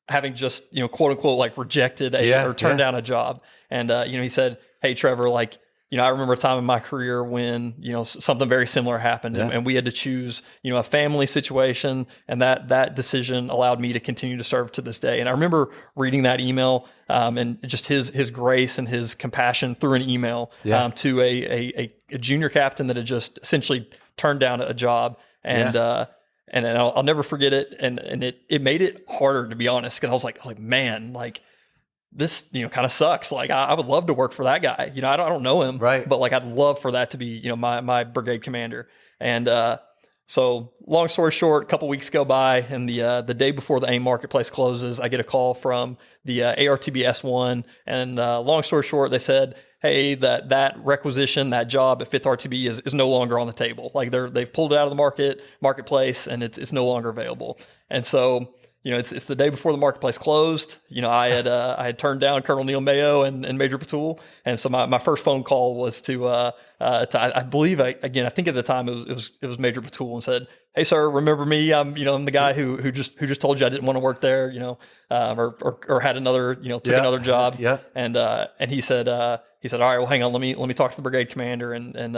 [SPEAKER 2] having just quote unquote rejected or turned down a job. And he said, hey Trevor, I remember a time in my career when something very similar happened, and we had to choose a family situation, and that decision allowed me to continue to serve to this day. And I remember reading that email and just his grace and his compassion through an email to a junior captain that had just essentially turned down a job. And and I'll never forget it, and it made it harder, to be honest, because I was like, man, this kind of sucks. I would love to work for that guy. I don't know him, right? But I'd love for that to be my brigade commander. And so long story short, a couple weeks go by, and the day before the AIM marketplace closes, I get a call from the ARTB S1, and long story short, they said, hey, that requisition, that job at 5th RTB is no longer on the table. They've pulled it out of the marketplace, and it's no longer available. And so, it's the day before the marketplace closed. I had turned down Colonel Neil Mayo and Major Batul, and so my first phone call was to I believe I think at the time it was Major Batul, and said, hey sir, remember me? I'm the guy who just told you I didn't want to work there, or had another took another job. And he said, all right, well, hang on, let me talk to the brigade commander, and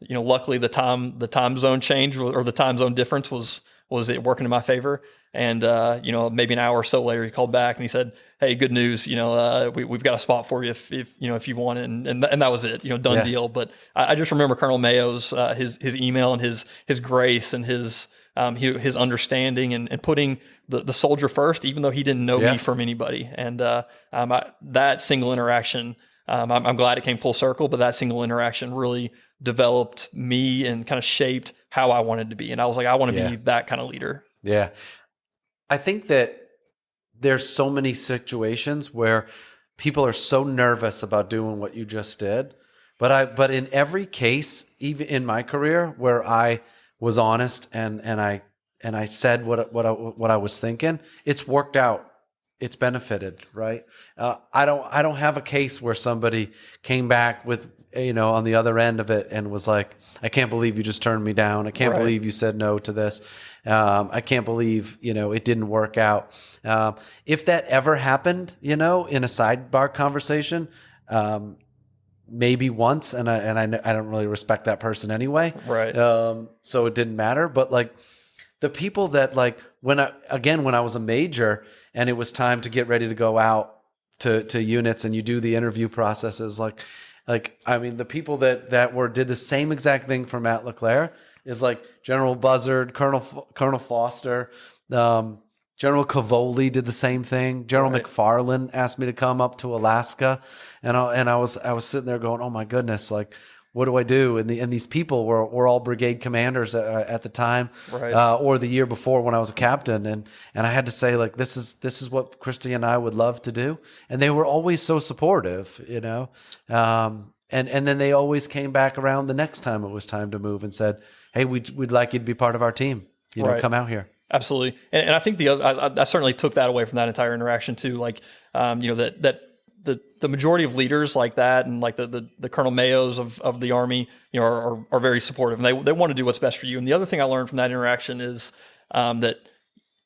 [SPEAKER 2] luckily the time zone change, or the time zone difference was it working in my favor. And maybe an hour or so later, he called back and he said, hey, good news, we've got a spot for you if you want it. And that was it, done deal. But I just remember Colonel Mayo's his email and his grace and his understanding and putting the soldier first, even though he didn't know me from anybody. And that single interaction, I'm glad it came full circle, but that single interaction really developed me and kind of shaped how I wanted to be. And I was like, I want to be that kind of leader.
[SPEAKER 1] Yeah. I think that there's so many situations where people are so nervous about doing what you just did. But in every case, even in my career, where I was honest and I said what I was thinking, it's worked out. It's benefited, right? I don't have a case where somebody came back with, on the other end of it and was like, I can't believe you just turned me down. I can't believe you said no to this. I can't believe, it didn't work out. If that ever happened, in a sidebar conversation, maybe once, and I don't really respect that person anyway.
[SPEAKER 2] Right.
[SPEAKER 1] So it didn't matter, but the people that like when I was a major and it was time to get ready to go out to units and you do the interview processes, I mean, the people that did the same exact thing for Matt LeClaire is like General Buzzard, Colonel Foster, General Cavoli did the same thing. General McFarland asked me to come up to Alaska, and I was sitting there going, oh my goodness, like, what do I do? And these people were all brigade commanders at the time, or the year before when I was a captain, and I had to say, like, this is what Christy and I would love to do, and they were always so supportive, you know, and then they always came back around the next time it was time to move and said, hey, we'd like you to be part of our team, you know, come out here.
[SPEAKER 2] Absolutely, and I think I certainly took that away from that entire interaction too, like, you know, that the majority of leaders like that and like the Colonel Mayos of the Army, you know, are very supportive, and they want to do what's best for you. And the other thing I learned from that interaction is that,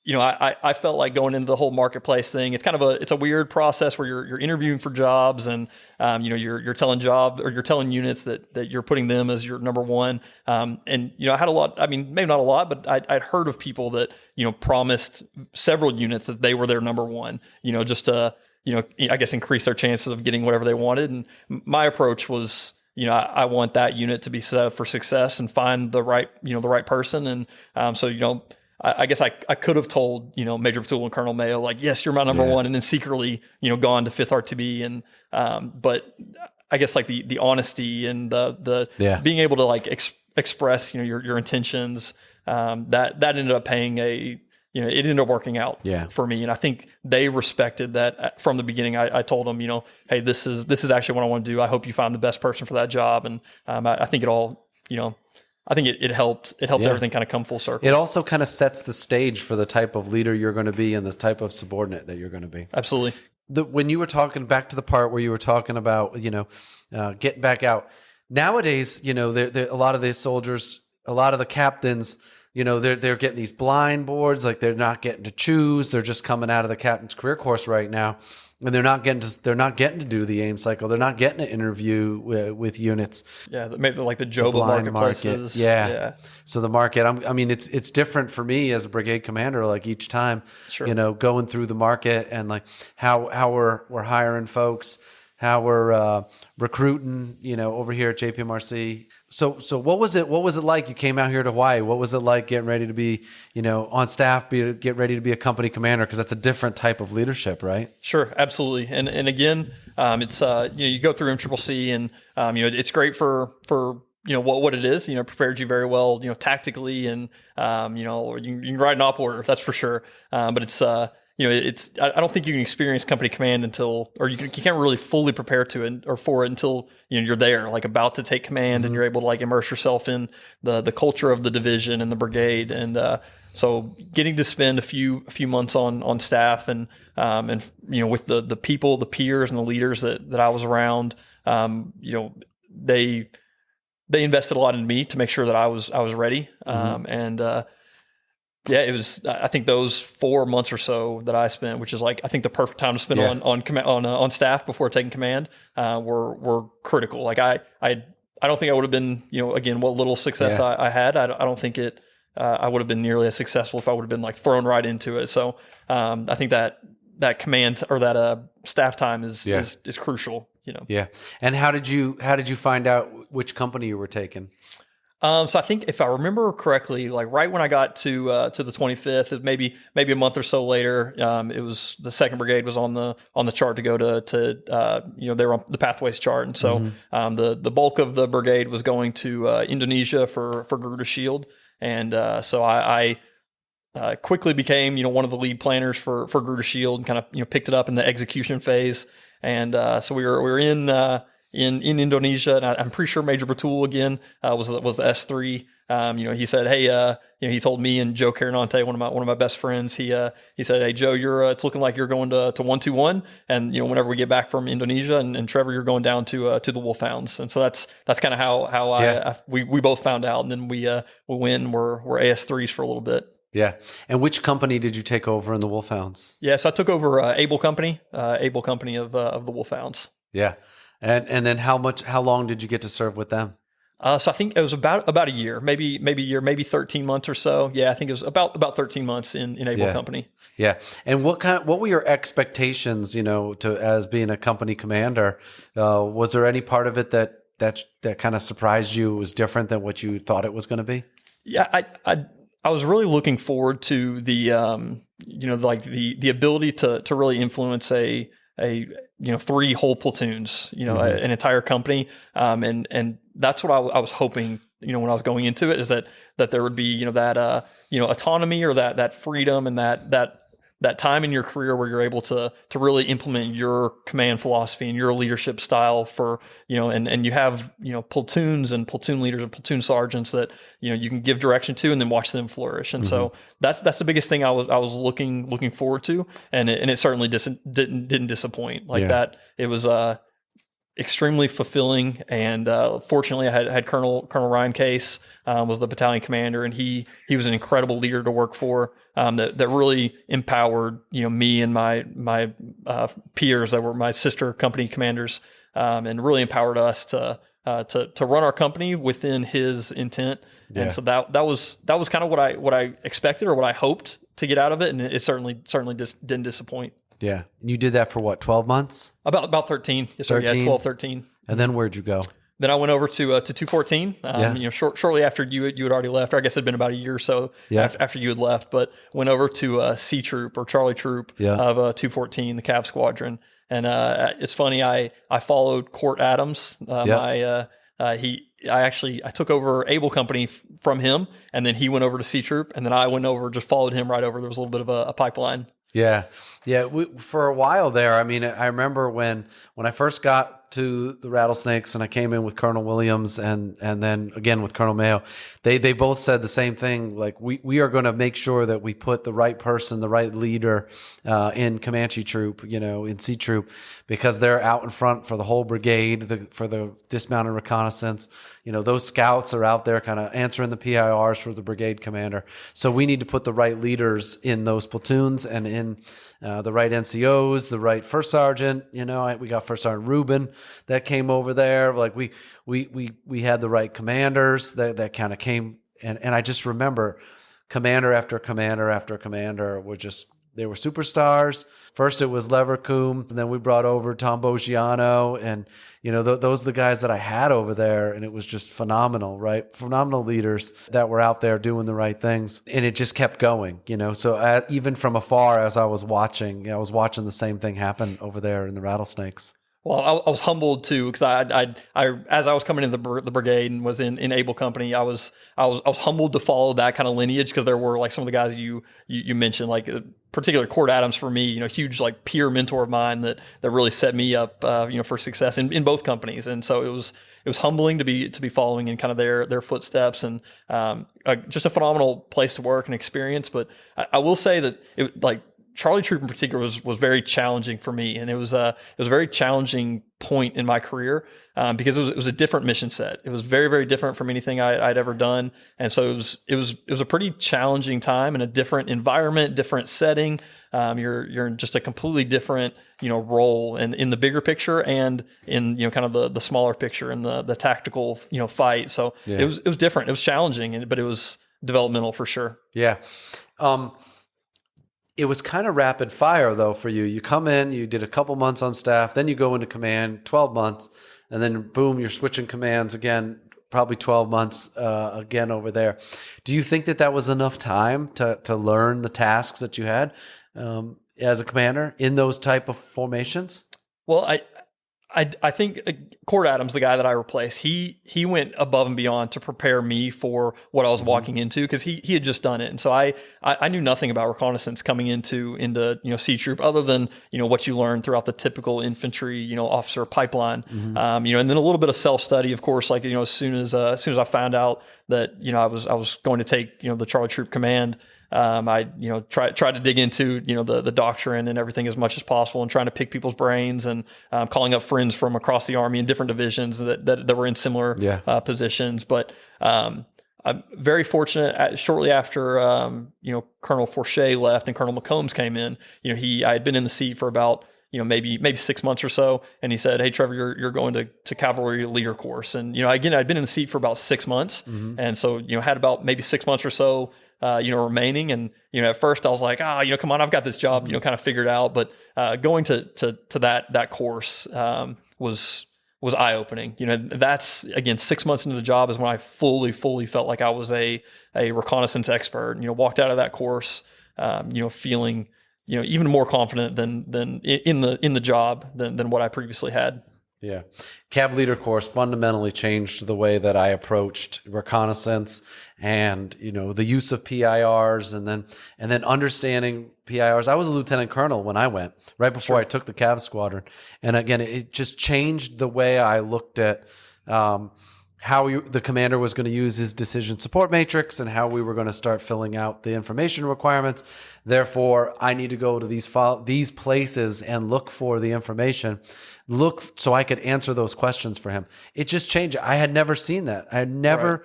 [SPEAKER 2] you know, I felt like going into the whole marketplace thing, it's kind of it's a weird process where you're interviewing for jobs, and you know, you're telling you're telling units that you're putting them as your number one. And you know, I had a lot, I mean, maybe not a lot, but I'd heard of people that, you know, promised several units that they were their number one, you know, just to, you know, I guess increase their chances of getting whatever they wanted. And my approach was, you know, I want that unit to be set up for success and find the right person. And so, you know, I guess I could have told, you know, Major Patul and Colonel Mayo, like, yes, you're my number one, and then secretly, you know, gone to 5th RTB. And but I guess like the honesty and the being able to like express, you know, your intentions, that ended up paying you know, it ended up working out for me. And I think they respected that from the beginning. I told them, you know, hey, this is actually what I want to do. I hope you find the best person for that job. And I think it all, you know, I think it helped everything kind of come full circle.
[SPEAKER 1] It also kind of sets the stage for the type of leader you're going to be and the type of subordinate that you're going to be.
[SPEAKER 2] Absolutely.
[SPEAKER 1] When you were talking back to the part where you were talking about, you know, getting back out, nowadays, you know, a lot of the soldiers, a lot of the captains, you know, they're getting these blind boards, like they're not getting to choose. They're just coming out of the captain's career course right now, and they're not getting to do the AIM cycle. They're not getting to interview with units.
[SPEAKER 2] Yeah, maybe like the JOBA marketplaces.
[SPEAKER 1] Yeah. So the market, I mean, it's different for me as a brigade commander. Like each time, you know, going through the market and like how we're hiring folks, how we're recruiting, you know, over here at JPMRC. So what was it like? You came out here to Hawaii. What was it like getting ready to be, you know, on staff, get ready to be a company commander? Because that's a different type of leadership, right?
[SPEAKER 2] Sure, absolutely. And again, it's you know, you go through MCCC, and you know, it's great for you know what it is. You know, prepared you very well, you know, tactically, and you know, you can ride an op order, that's for sure. But it's you know, I don't think you can experience company command until, or you can't really fully prepare for it until, you know, you're there, like about to take command, and you're able to like immerse yourself in the culture of the division and the brigade. And so getting to spend a few months on staff and you know, with the people, the peers and the leaders that I was around, you know, they invested a lot in me to make sure that I was ready. Yeah, it was. I think those 4 months or so that I spent, which is like I think the perfect time to spend on staff before taking command, were critical. Like I don't think I would have been, you know, again, what little success I had, I don't think I would have been nearly as successful if I would have been like thrown right into it. So I think that command or that staff time is crucial. You know. Yeah.
[SPEAKER 1] And how did you find out which company you were taking?
[SPEAKER 2] So I think if I remember correctly, like right when I got to the 25th, maybe a month or so later, it was the 2nd Brigade was on the chart to go to you know, they were on the pathways chart, and so the bulk of the brigade was going to Indonesia for Garuda Shield, and so I quickly became, you know, one of the lead planners for Garuda Shield, and kind of, you know, picked it up in the execution phase, and so we were in Indonesia, and I'm pretty sure Major Batul again was the S3. You know, he said, hey, you know, he told me and Joe Carinante, one of my best friends, he said, hey, Joe, it's looking like you're going to 121, and you know, whenever we get back from Indonesia, and Trevor, you're going down to the Wolfhounds, and so that's kind of how we both found out, and then we went, we're AS3s for a little bit.
[SPEAKER 1] Yeah. And which company did you take over in the Wolfhounds?
[SPEAKER 2] Yeah, so I took over Able Company of the Wolfhounds.
[SPEAKER 1] Yeah. And then how long did you get to serve with them?
[SPEAKER 2] So I think it was about a year, maybe a year, maybe 13 months or so. Yeah, I think it was about 13 months in Able Company.
[SPEAKER 1] Yeah. And what were your expectations, to as being a company commander? Was there any part of it that kind of surprised you, was different than what you thought it was going to be?
[SPEAKER 2] Yeah, I was really looking forward to the like the ability to really influence a 3 whole platoons, an entire company, and that's what I was hoping, when I was going into it, is that there would be that autonomy, or that freedom, and that time in your career where you're able to really implement your command philosophy and your leadership style for, and you have, platoons and platoon leaders and platoon sergeants that, you can give direction to and then watch them flourish. And so that's the biggest thing I was looking forward to. And it certainly didn't disappoint like that. It was, extremely fulfilling, and fortunately, I had Colonel Ryan Case was the battalion commander, and he was an incredible leader to work for. That really empowered me and my peers that were my sister company commanders, and really empowered us to run our company within his intent. Yeah. And so that was kind of what I expected, or what I hoped to get out of it, and it certainly just didn't disappoint.
[SPEAKER 1] Yeah. And you did that for what, 12 months?
[SPEAKER 2] About 13. Yes, sir. 13? Yeah, 12, 13.
[SPEAKER 1] And then where'd you go?
[SPEAKER 2] Then I went over to 214. Shortly after you had already left, or I guess it'd been about a year or so after you had left, but went over to C Troop, or Charlie Troop of 214, the Cav Squadron. And it's funny, I followed Court Adams. I took over Able Company from him, and then he went over to C Troop, and then I went over, just followed him right over. There was a little bit of a pipeline.
[SPEAKER 1] Yeah. Yeah. For a while there, I mean, I remember when I first got to the Rattlesnakes and I came in with Colonel Williams and then again with Colonel Mayo, they both said the same thing. Like, we are going to make sure that we put the right person, the right leader, in Comanche Troop, in C Troop, because they're out in front for the whole brigade, for the dismounted reconnaissance. Those scouts are out there kind of answering the PIRs for the brigade commander. So we need to put the right leaders in those platoons and in the right NCOs, the right first sergeant. We got First Sergeant Rubin that came over there. Like we had the right commanders that kind of came. And I just remember commander after commander after commander they were superstars. First it was Leverkusen, and then we brought over Tom Boggiano, and those are the guys that I had over there, and it was just phenomenal, right? Phenomenal leaders that were out there doing the right things, and it just kept going, So even from afar, as I was watching the same thing happen over there in the Rattlesnakes.
[SPEAKER 2] Well, I was humbled too, because I as I was coming into the brigade and was in Able Company, I was humbled to follow that kind of lineage, because there were like some of the guys you mentioned, like particular Court Adams for me, huge like peer mentor of mine that really set me up for success in both companies, and so it was humbling to be following in kind of their footsteps, and just a phenomenal place to work and experience. But I will say that Charlie Troop in particular was very challenging for me, and it was a very challenging point in my career, because it was a different mission set. It was very, very different from anything I'd ever done, and so it was a pretty challenging time in a different environment, different setting. You're in just a completely different role, and in the bigger picture, and in kind of the smaller picture, and the tactical fight. So it was different. It was challenging, but it was developmental for sure.
[SPEAKER 1] Yeah. It was kind of rapid fire, though, for you. You come in, you did a couple months on staff, then you go into command, 12 months, and then boom, you're switching commands again, probably 12 months again over there. Do you think that was enough time to learn the tasks that you had as a commander in those type of formations?
[SPEAKER 2] Well, I think Court Adams, the guy that I replaced, he went above and beyond to prepare me for what I was walking into, because he had just done it, and so I knew nothing about reconnaissance coming into C Troop, other than what you learn throughout the typical infantry officer pipeline, and then a little bit of self study, of course. Like as soon as I found out that I was going to take the Charlie Troop command. I tried to dig into the doctrine and everything as much as possible, and trying to pick people's brains, and calling up friends from across the Army in different divisions that were in similar positions. But I'm very fortunate. Shortly after Colonel Forche left and Colonel McCombs came in, I had been in the seat for about maybe 6 months or so. And he said, "Hey, Trevor, you're going to cavalry leader course." And, again, I'd been in the seat for about 6 months. And so, had about maybe 6 months or so, remaining. And, at first I was like, come on, I've got this job, kind of figured out. But, going to that course, was eye-opening. That's, again, 6 months into the job is when I fully felt like I was a reconnaissance expert. Walked out of that course, feeling, even more confident than in the job than what I previously had.
[SPEAKER 1] Yeah. Cav leader course fundamentally changed the way that I approached reconnaissance and, the use of PIRs and then understanding PIRs. I was a lieutenant colonel when I went, right before I took the Cav squadron. And again, it just changed the way I looked at how the commander was going to use his decision support matrix and how we were going to start filling out the information requirements. Therefore, I need to go to these places and look for the information, so I could answer those questions for him. It just changed. I had never seen that. I had never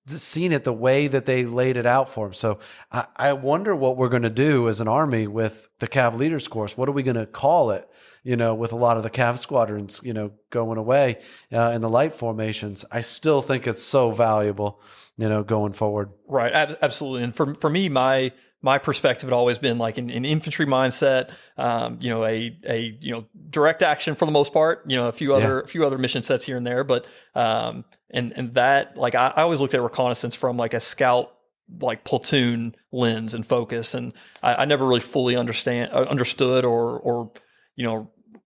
[SPEAKER 1] seen it the way that they laid it out for him. So I wonder what we're going to do as an Army with the Cav Leaders course. What are we going to call it? With a lot of the Cav squadrons, going away in the light formations. I still think it's so valuable, going forward.
[SPEAKER 2] Right. Absolutely. And for me, my perspective had always been like an infantry mindset, a direct action for the most part, a few other mission sets here and there. But, and that, like, I always looked at reconnaissance from like a scout, like platoon lens and focus. And I never really fully understood or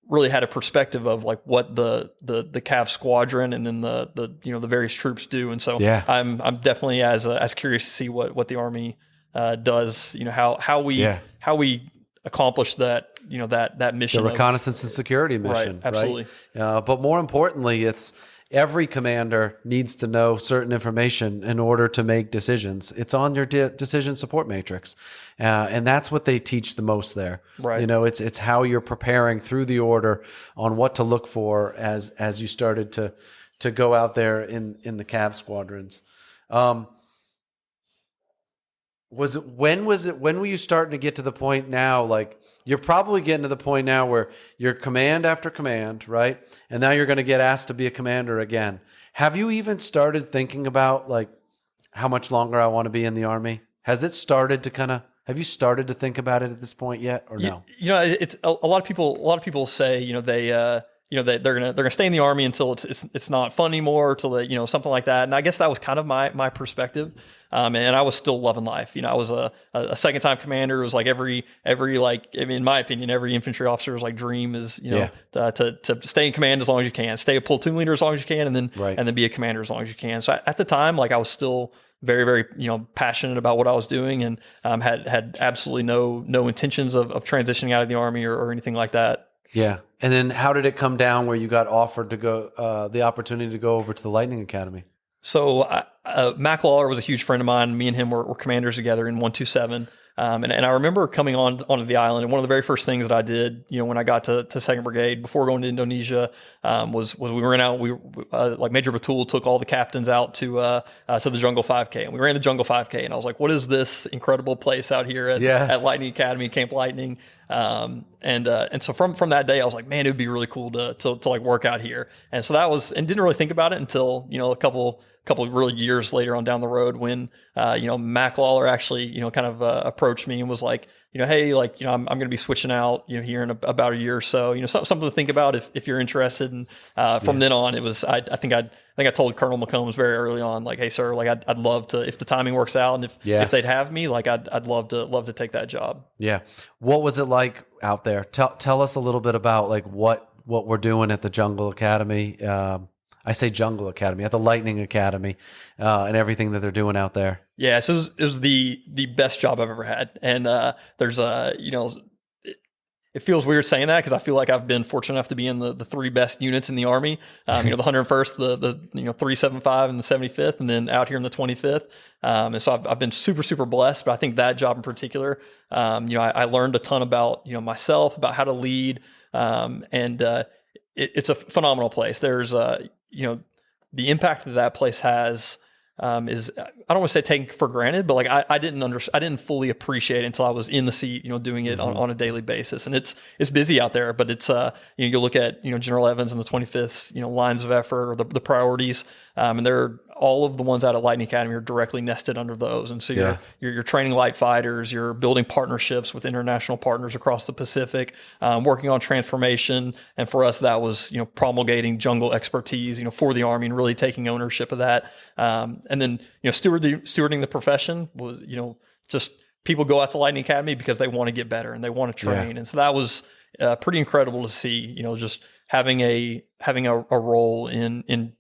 [SPEAKER 2] really had a perspective of like what the Cav squadron and then the various troops do. And so I'm definitely as curious to see what the Army does, how we accomplish that, that mission,
[SPEAKER 1] the reconnaissance and security mission.
[SPEAKER 2] Right, absolutely.
[SPEAKER 1] Right? But more importantly, it's every commander needs to know certain information in order to make decisions. It's on your decision support matrix. And that's what they teach the most there.
[SPEAKER 2] Right.
[SPEAKER 1] It's how you're preparing through the order on what to look for as you started to go out there in the Cav squadrons. When were you starting to get to the point now, like you're probably getting to the point now where you're command after command, right? And now you're going to get asked to be a commander again. Have you even started thinking about like how much longer I want to be in the Army? Has it started to have you started to think about it at this point yet or no?
[SPEAKER 2] It's a lot of people say, they're gonna stay in the Army until it's not fun anymore, till they, something like that. And I guess that was kind of my perspective. And I was still loving life. I was a second time commander. It was like every in my opinion, every infantry officer's like dream is, to stay in command as long as you can, stay a platoon leader as long as you can, and then be a commander as long as you can. So at the time, like I was still very, very, passionate about what I was doing, and had absolutely no intentions of transitioning out of the Army or anything like that.
[SPEAKER 1] Yeah. And then how did it come down where you got offered to go, the opportunity to go over to the Lightning Academy?
[SPEAKER 2] So Mac Lawler was a huge friend of mine. Me and him were commanders together in 127. And I remember coming onto the island, and one of the very first things that I did, when I got to 2nd Brigade before going to Indonesia, was we ran out. Like Major Batul took all the captains out to the Jungle 5K, and we ran the Jungle 5K. And I was like, "What is this incredible place out here at Lightning Academy, Camp Lightning?" And so from that day, I was like, "Man, it would be really cool to like work out here." And so that was, and didn't really think about it until a couple of really years later on down the road when Mac Lawler actually kind of approached me and was like, hey, like I'm going to be switching out here in about a year or so, something to think about if you're interested. And from then on, it was I think I told Colonel McCombs very early on, like, hey sir, like I'd love to, if the timing works out and if they'd have me, like I'd love to take that job. Yeah.
[SPEAKER 1] What was it like out there? Tell us a little bit about like what we're doing at the Jungle Academy. I say Jungle Academy, at the Lightning Academy, and everything that they're doing out there.
[SPEAKER 2] Yeah, so it was the best job I've ever had. And there's it feels weird saying that because I feel like I've been fortunate enough to be in the three best units in the Army. The 101st, the 375 and the 75th, and then out here in the 25th. And so I've been super, super blessed. But I think that job in particular, I learned a ton about myself, about how to lead, and it's a phenomenal place. There's the impact that place has is, I don't want to say taken for granted, but like I didn't fully appreciate it until I was in the seat, doing it on a daily basis. And it's busy out there, but it's, you look at, General Evans and the 25th, lines of effort, or the priorities, and they're all of the ones out at Lightning Academy are directly nested under those. And so you're training light fighters, you're building partnerships with international partners across the Pacific, working on transformation. And for us, that was, promulgating jungle expertise, for the Army, and really taking ownership of that. And then, stewarding the profession was, just people go out to Lightning Academy because they want to get better and they want to train. Yeah. And so that was pretty incredible to see, just having a role in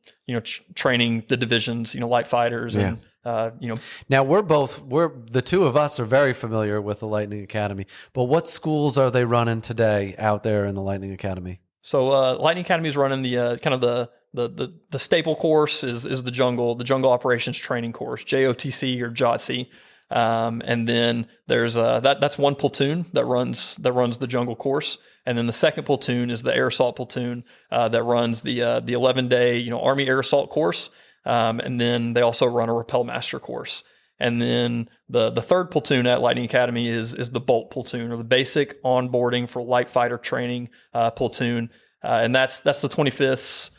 [SPEAKER 2] training the divisions, light fighters. And,
[SPEAKER 1] Now we're the two of us are very familiar with the Lightning Academy, but what schools are they running today out there in the Lightning Academy?
[SPEAKER 2] So, Lightning Academy is running the kind of the staple course is the jungle operations training course, JOTC or JOTC. And then there's that's one platoon that runs the jungle course, and then the second platoon is the air assault platoon that runs the 11-day Army air assault course, and then they also run a rappel master course. And then the third platoon at Lightning Academy is the bolt platoon, or the basic onboarding for light fighter training platoon, and that's the 25th's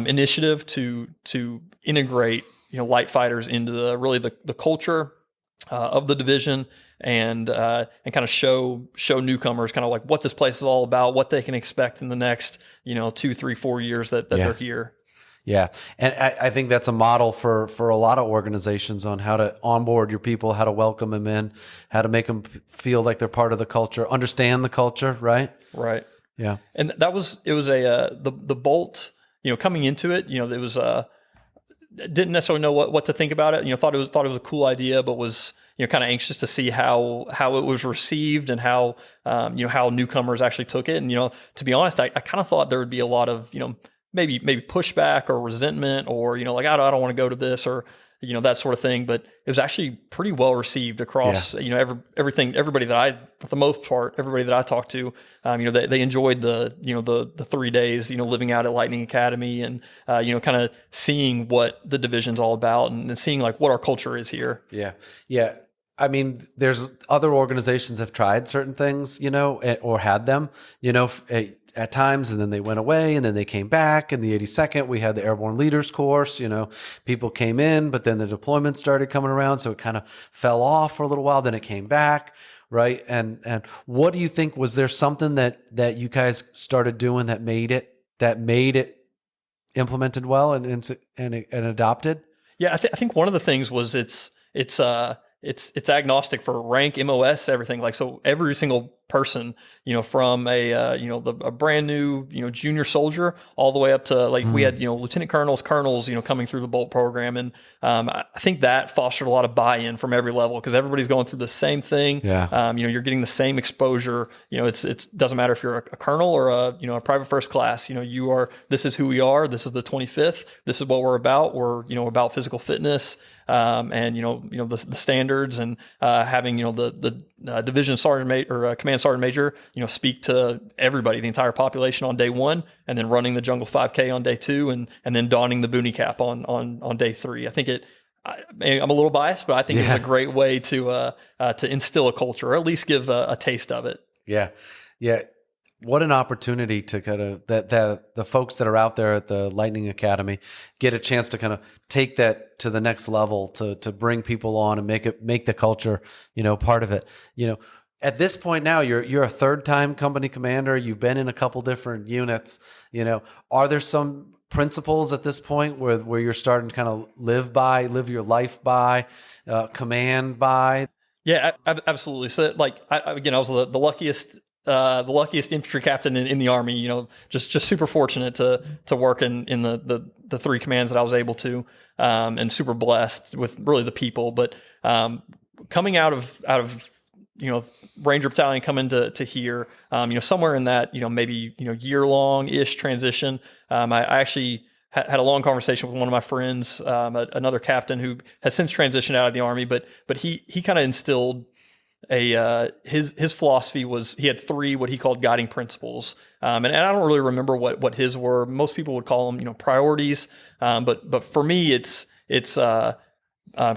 [SPEAKER 2] initiative to integrate light fighters into the culture of the division, and kind of show newcomers kind of like what this place is all about, what they can expect in the next 2, 3, 4 years that they're here.
[SPEAKER 1] Yeah, and I think that's a model for a lot of organizations on how to onboard your people, how to welcome them in, how to make them feel like they're part of the culture, understand the culture, right?
[SPEAKER 2] Right.
[SPEAKER 1] Yeah.
[SPEAKER 2] And the bolt, coming into it, it was didn't necessarily know what to think about it. Thought it was a cool idea, but was kind of anxious to see how it was received and how how newcomers actually took it. And to be honest, I kind of thought there would be a lot of maybe pushback or resentment, or like I don't want to go to this, or that sort of thing. But it was actually pretty well received across everybody for the most part, everybody that I talked to, they enjoyed the 3 days living out at Lightning Academy, and kind of seeing what the division's all about, and seeing like what our culture is here.
[SPEAKER 1] Yeah. I mean, there's other organizations have tried certain things, or had them, at times, and then they went away, and then they came back. In the 82nd, we had the Airborne Leaders course. People came in, but then the deployment started coming around, so it kind of fell off for a little while. Then it came back, right? And what do you think? Was there something that you guys started doing that made it implemented well and adopted?
[SPEAKER 2] Yeah, I think one of the things was it's agnostic for rank, MOS, everything. Like, so every single person, from a brand new, junior soldier all the way up to we had, lieutenant colonels, coming through the Bolt program. And I think that fostered a lot of buy-in from every level, because everybody's going through the same thing. Yeah. You're getting the same exposure. It doesn't matter if you're a colonel or a private first class. This is who we are. This is the 25th. This is what we're about. We're, about physical fitness, and the standards, and having the division sergeant major or command sergeant major speak to everybody, the entire population on day 1, and then running the jungle 5K on day 2, and then donning the boonie cap on day 3. I think I'm a little biased, but I think it was a great way to instill a culture, or at least give a taste of it.
[SPEAKER 1] Yeah. What an opportunity to kind of that the folks that are out there at the Lightning Academy get a chance to kind of take that to the next level, to bring people on and make the culture, part of it. At this point now, you're a third-time company commander. You've been in a couple different units. Are there some principles at this point where you're starting to kind of live your life by, command by?
[SPEAKER 2] Yeah, absolutely. So I was the luckiest infantry captain in the Army, just super fortunate to work in the 3 commands that I was able to, and super blessed with really the people. But coming out of Ranger Battalion, coming to here, somewhere in that, maybe, year-long-ish transition, I actually had a long conversation with one of my friends, another captain who has since transitioned out of the Army, but he kind of instilled his philosophy was, he had 3 what he called guiding principles, and I don't really remember what his were. Most people would call them priorities, but for me it's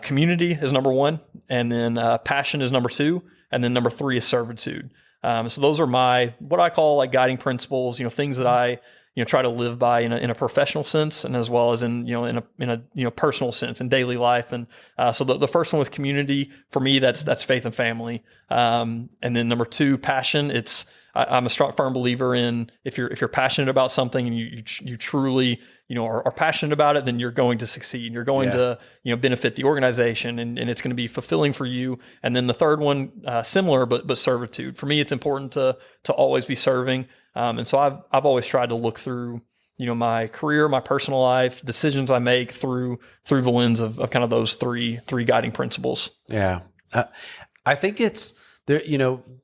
[SPEAKER 2] Community is number one, and then passion is number two, and then number three is servitude. So those are what I call like guiding principles. Things that I try to live by in a professional sense, and as well as in a personal sense in daily life. And so the first one was community. For me, that's faith and family. And then number two, passion. I'm a strong, firm believer in if you're passionate about something and you truly are passionate about it, then you're going to succeed. You're going to benefit the organization, and it's going to be fulfilling for you. And then the third one, similar but servitude. For me, it's important to always be serving. And so I've always tried to look through my career, my personal life, decisions I make through the lens of kind of those three guiding principles.
[SPEAKER 1] Yeah, I think it's there.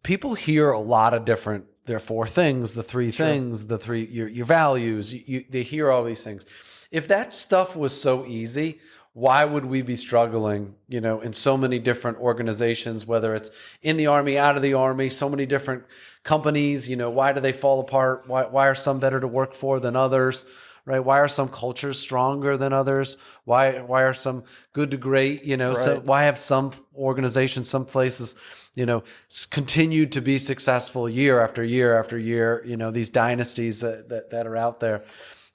[SPEAKER 1] People hear a lot of different. There are four things, the three things, the three your values. They hear all these things. If that stuff was so easy, why would we be struggling? In so many different organizations, whether it's in the Army, out of the Army, so many different companies. Why do they fall apart? Why are some better to work for than others? Right? Why are some cultures stronger than others? Why are some good to great?
[SPEAKER 2] Right.
[SPEAKER 1] So why have some organizations, some places, continued to be successful year after year after year? These dynasties that are out there.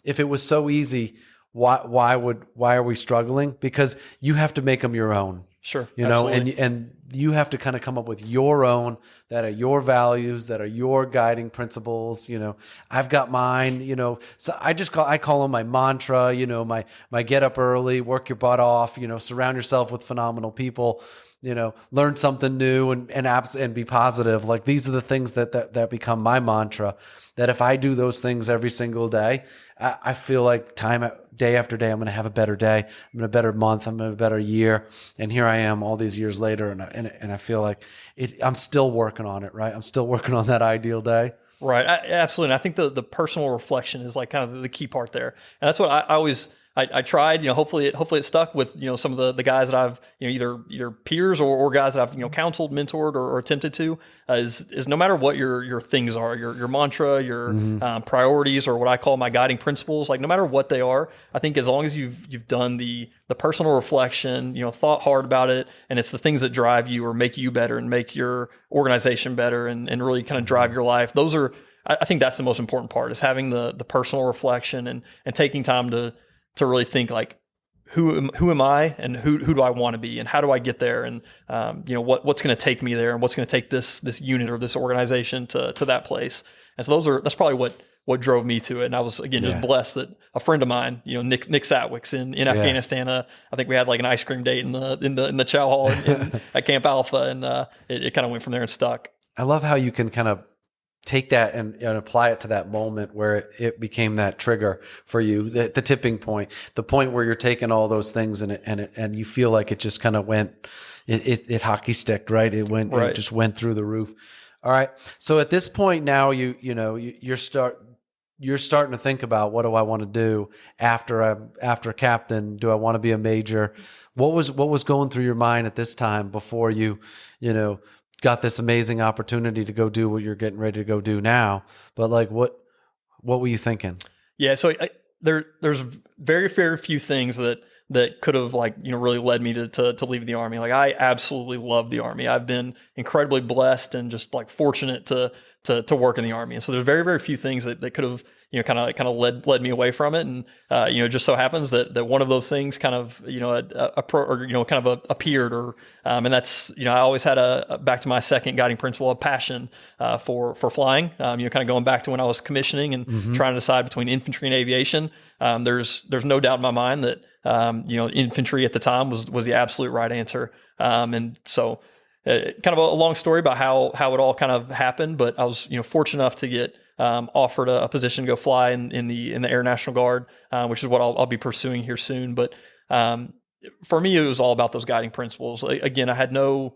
[SPEAKER 1] If it was so easy, why are we struggling? Because you have to make them your own.
[SPEAKER 2] Sure.
[SPEAKER 1] And you have to kind of come up with your own, that are your values, that are your guiding principles. I've got mine, so I call them my mantra, my get up early, work your butt off, surround yourself with phenomenal people, learn something new and be positive. Like these are the things that become my mantra, that if I do those things every single day, I feel like day after day, I'm going to have a better day. I'm going to have a better month. I'm going to have a better year. And here I am all these years later. And I feel like I'm still working on it, right? I'm still working on that ideal day.
[SPEAKER 2] Right. Absolutely. And I think the personal reflection is like kind of the key part there. And that's what I always, I tried, hopefully it stuck with, some of the guys that I've, either peers or guys that I've, counseled, mentored, or attempted to, is no matter what your things are, your mantra, your priorities, or what I call my guiding principles, like no matter what they are, I think as long as you've done the personal reflection, thought hard about it, and it's the things that drive you or make you better and make your organization better and really kind of drive your life. I think that's the most important part, is having the personal reflection and taking time to really think like, who am I, and who do I want to be, and how do I get there, and what's going to take me there, and what's going to take this unit or this organization to that place. And so that's probably what drove me to it. And I was just blessed that a friend of mine, Nick Satwick's in Afghanistan. I think we had like an ice cream date in the chow hall at Camp Alpha, and it kind of went from there and stuck.
[SPEAKER 1] I love how you can kind of take that and apply it to that moment where it became that trigger for you, the tipping point, the point where you're taking all those things and you feel like it just kind of went, it hockey sticked, right? It just went through the roof. All right. So at this point now, you're starting to think about, what do I want to do after captain? Do I want to be a major? What was going through your mind at this time before you got this amazing opportunity to go do what you're getting ready to go do now? But like, what were you thinking?
[SPEAKER 2] Yeah. So there's very, very few things that could have really led me to leave the Army. Like I absolutely love the Army. I've been incredibly blessed and just fortunate to work in the Army. And so there's very, very few things that could have, kind of led me away from it. And, just so happens that one of those things kind of, appeared and that's, I always had back to my second guiding principle, a passion, for flying, kind of going back to when I was commissioning and trying to decide between infantry and aviation. There's no doubt in my mind that, infantry at the time was the absolute right answer. And so, kind of a long story about how it all kind of happened, but I was fortunate enough to get offered a position to go fly in the Air National Guard, which is what I'll be pursuing here soon. But for me, it was all about those guiding principles. Again, I had no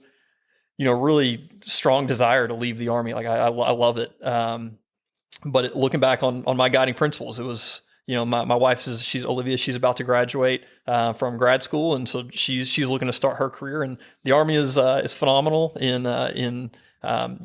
[SPEAKER 2] really strong desire to leave the Army. Like I love it, but looking back on my guiding principles, it was. My wife she's Olivia. She's about to graduate from grad school, and so she's looking to start her career. And the Army is phenomenal in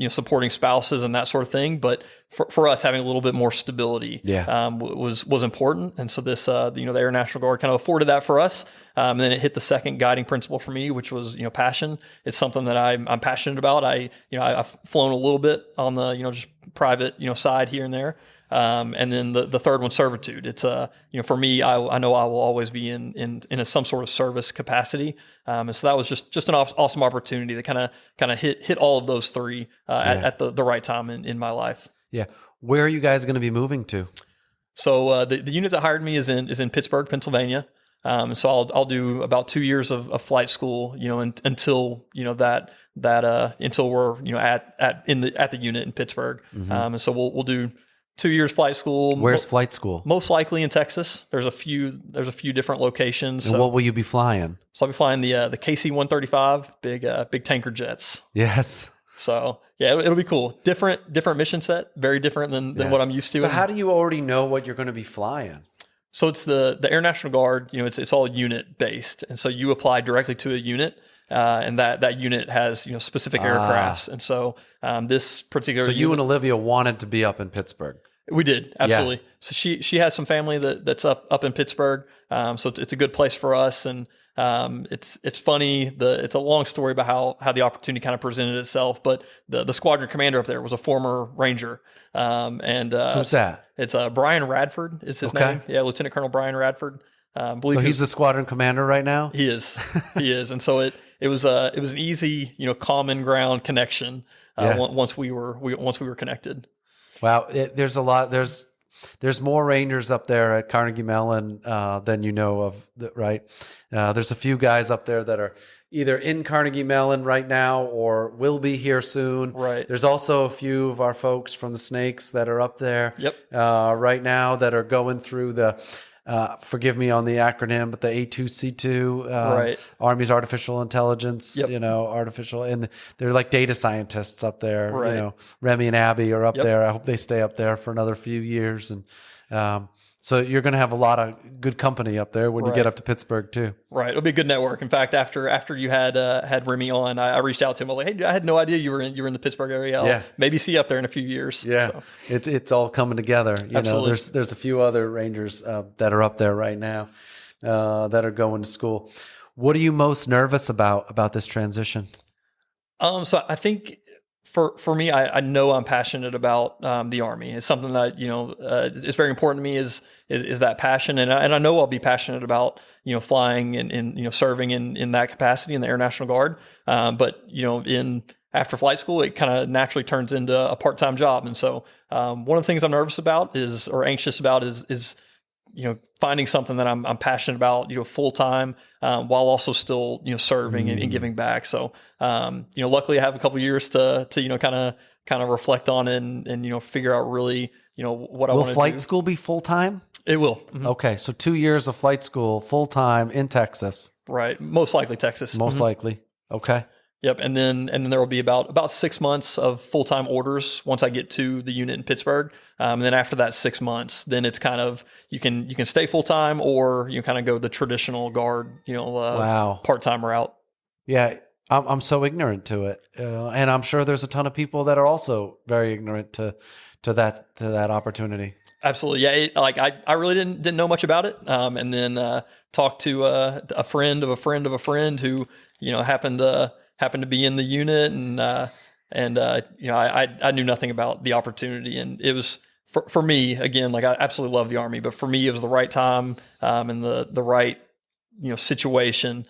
[SPEAKER 3] supporting spouses and that sort of thing. But for us, having a little bit more stability was important. And so this, the Air National Guard kind of afforded that for us. And then it hit the second guiding principle for me, which was, passion. It's something that I'm passionate about. I've flown a little bit on the, just private, side here and there. And then the third one, servitude. It's for me, I know I will always be in some sort of service capacity. And so that was just an awesome opportunity that kind of hit all of those three at the right time in my life.
[SPEAKER 1] Yeah. Where are you guys going to be moving to?
[SPEAKER 3] So the unit that hired me is in Pittsburgh, Pennsylvania. So I'll do about 2 years of flight school, until until we're at the unit in Pittsburgh.
[SPEAKER 1] Mm-hmm.
[SPEAKER 3] And so we'll do 2 years flight school.
[SPEAKER 1] Where's flight school?
[SPEAKER 3] Most likely in Texas. There's a few different locations.
[SPEAKER 1] And what will you be flying?
[SPEAKER 2] So I'll be flying the KC-135, big tanker jets.
[SPEAKER 1] Yes.
[SPEAKER 2] So yeah, it'll be cool. Different mission set, very different than what I'm used to.
[SPEAKER 1] So how do you already know what you're going to be flying?
[SPEAKER 2] So it's the Air National Guard. It's all unit based, and so you apply directly to a unit. And that unit has specific aircrafts, and so this particular.
[SPEAKER 1] So you and Olivia wanted to be up in Pittsburgh.
[SPEAKER 2] We did, absolutely.
[SPEAKER 1] Yeah.
[SPEAKER 2] So she has some family that's up in Pittsburgh, so it's a good place for us. And it's funny. It's a long story about how the opportunity kind of presented itself. But the squadron commander up there was a former Ranger.
[SPEAKER 1] Who's that?
[SPEAKER 2] It's Brian Radford is his name. Yeah, Lieutenant Colonel Brian Radford.
[SPEAKER 1] So he's the squadron commander right now?
[SPEAKER 2] He is. And so it was an easy, common ground connection once we were connected.
[SPEAKER 1] Wow, there's a lot. There's more Rangers up there at Carnegie Mellon than you know of, right? There's a few guys up there that are either in Carnegie Mellon right now or will be here soon.
[SPEAKER 2] Right.
[SPEAKER 1] There's also a few of our folks from the Snakes that are up there right now that are going through the forgive me on the acronym, but the A2C2, Army's artificial intelligence, artificial, and they're like data scientists up there.
[SPEAKER 2] Right.
[SPEAKER 1] Remy and Abby are up there. I hope they stay up there for another few years. And so you're going to have a lot of good company up there when you get up to Pittsburgh too.
[SPEAKER 2] Right. It'll be a good network. In fact, after you had Remy on, I reached out to him. I was like, hey, I had no idea you were in the Pittsburgh area. I'll maybe see you up there in a few years.
[SPEAKER 1] Yeah. So. It's all coming together. There's a few other Rangers that are up there right now that are going to school. What are you most nervous about this transition?
[SPEAKER 2] So I think for me, I know I'm passionate about the Army. It's something that is very important to me. Is that passion, and I know I'll be passionate about flying and serving in that capacity in the Air National Guard. But after flight school, it kind of naturally turns into a part-time job, and so one of the things I'm nervous about or anxious about is finding something that I'm passionate about, full time, while also still, serving and giving back. So, luckily I have a couple years to kind of reflect on it and figure out really, what I want to do. Will
[SPEAKER 1] flight school be full time?
[SPEAKER 2] It will. Mm-hmm.
[SPEAKER 1] Okay. So 2 years of flight school, full time in Texas.
[SPEAKER 2] Right. Most likely Texas.
[SPEAKER 1] Most likely. Okay.
[SPEAKER 2] Yep, and then there will be about 6 months of full-time orders once I get to the unit in Pittsburgh. And then after that 6 months, then it's kind of you can stay full-time or you kind of go the traditional guard, part-time route.
[SPEAKER 1] Yeah, I'm so ignorant to it, and I'm sure there's a ton of people that are also very ignorant to that opportunity.
[SPEAKER 2] Absolutely, yeah. I really didn't know much about it, and then talked to a friend of a friend of a friend who happened to be in the unit, and I knew nothing about the opportunity, and it was for me again. I absolutely love the Army, but for me it was the right time and the right situation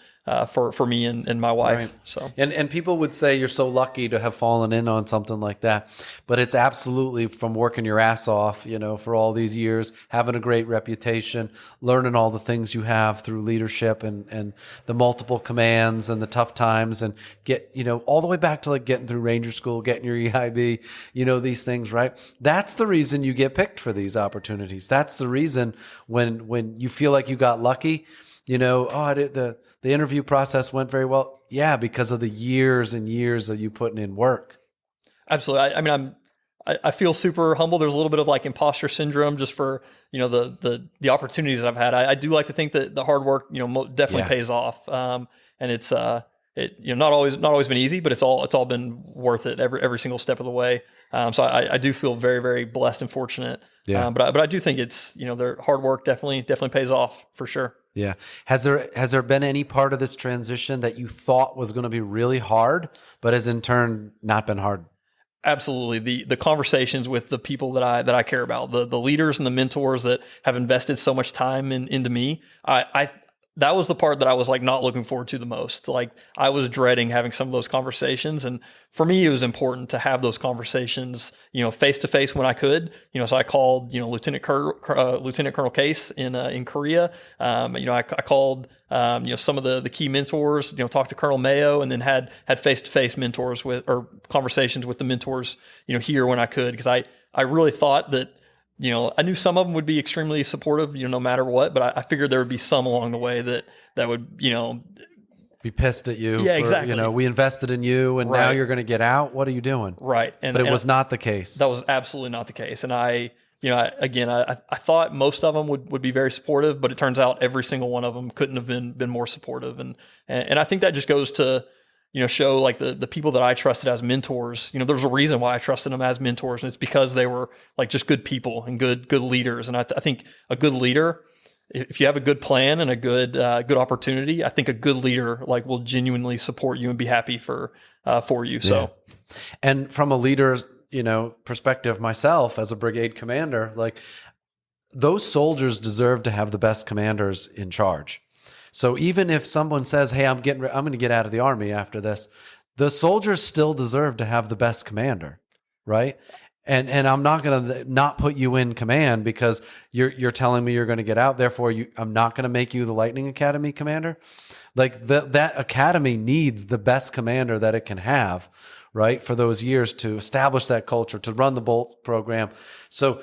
[SPEAKER 2] for me and my wife.
[SPEAKER 1] Right.
[SPEAKER 2] So
[SPEAKER 1] and people would say you're so lucky to have fallen in on something like that, but it's absolutely from working your ass off, for all these years, having a great reputation, learning all the things you have through leadership and the multiple commands and the tough times, and get all the way back to getting through Ranger School, getting your EIB, these things, right? That's the reason you get picked for these opportunities. That's the reason when you feel like you got lucky. The interview process went very well. Yeah, because of the years and years of you putting in work.
[SPEAKER 2] Absolutely. I mean, I feel super humble. There's a little bit of imposter syndrome just for the opportunities that I've had. I do like to think that the hard work definitely pays off. And it's
[SPEAKER 3] not always been easy, but it's all been worth it every single step of the way. So I do feel very, very blessed and fortunate.
[SPEAKER 1] Yeah.
[SPEAKER 3] But I do think it's, their hard work definitely pays off for sure.
[SPEAKER 1] Yeah. Has there been any part of this transition that you thought was going to be really hard, but has in turn not been hard?
[SPEAKER 3] Absolutely. The conversations with the people that I care about, the leaders and the mentors that have invested so much time into me, that was the part that I was like not looking forward to the most. Like I was dreading having some of those conversations. And for me, it was important to have those conversations, face to face when I could, so I called, Lieutenant Colonel Case in Korea. I called, some of the key mentors, talked to Colonel Mayo, and then had face to face mentors or conversations with the mentors, here when I could. Cause I really thought that, I knew some of them would be extremely supportive, no matter what, but I figured there would be some along the way that would,
[SPEAKER 1] be pissed at you.
[SPEAKER 3] Yeah, exactly.
[SPEAKER 1] We invested in you and now you're going to get out. What are you doing?
[SPEAKER 3] Right.
[SPEAKER 1] But it was not the case.
[SPEAKER 3] That was absolutely not the case. And I thought most of them would be very supportive, but it turns out every single one of them couldn't have been more supportive. And I think that just goes to, show like the people that I trusted as mentors, there's a reason why I trusted them as mentors. And it's because they were like just good people and good leaders. And I think a good leader, if you have a good plan and a good opportunity, I think a good leader like will genuinely support you and be happy for you. So,
[SPEAKER 1] and from a leader's, perspective, myself as a brigade commander, like those soldiers deserve to have the best commanders in charge. So even if someone says, "Hey, I'm going to get out of the Army after this," the soldiers still deserve to have the best commander, right? And I'm not going to not put you in command because you're telling me you're going to get out. Therefore, I'm not going to make you the Lightning Academy commander. Like that academy needs the best commander that it can have, right? For those years to establish that culture, to run the Bolt program. So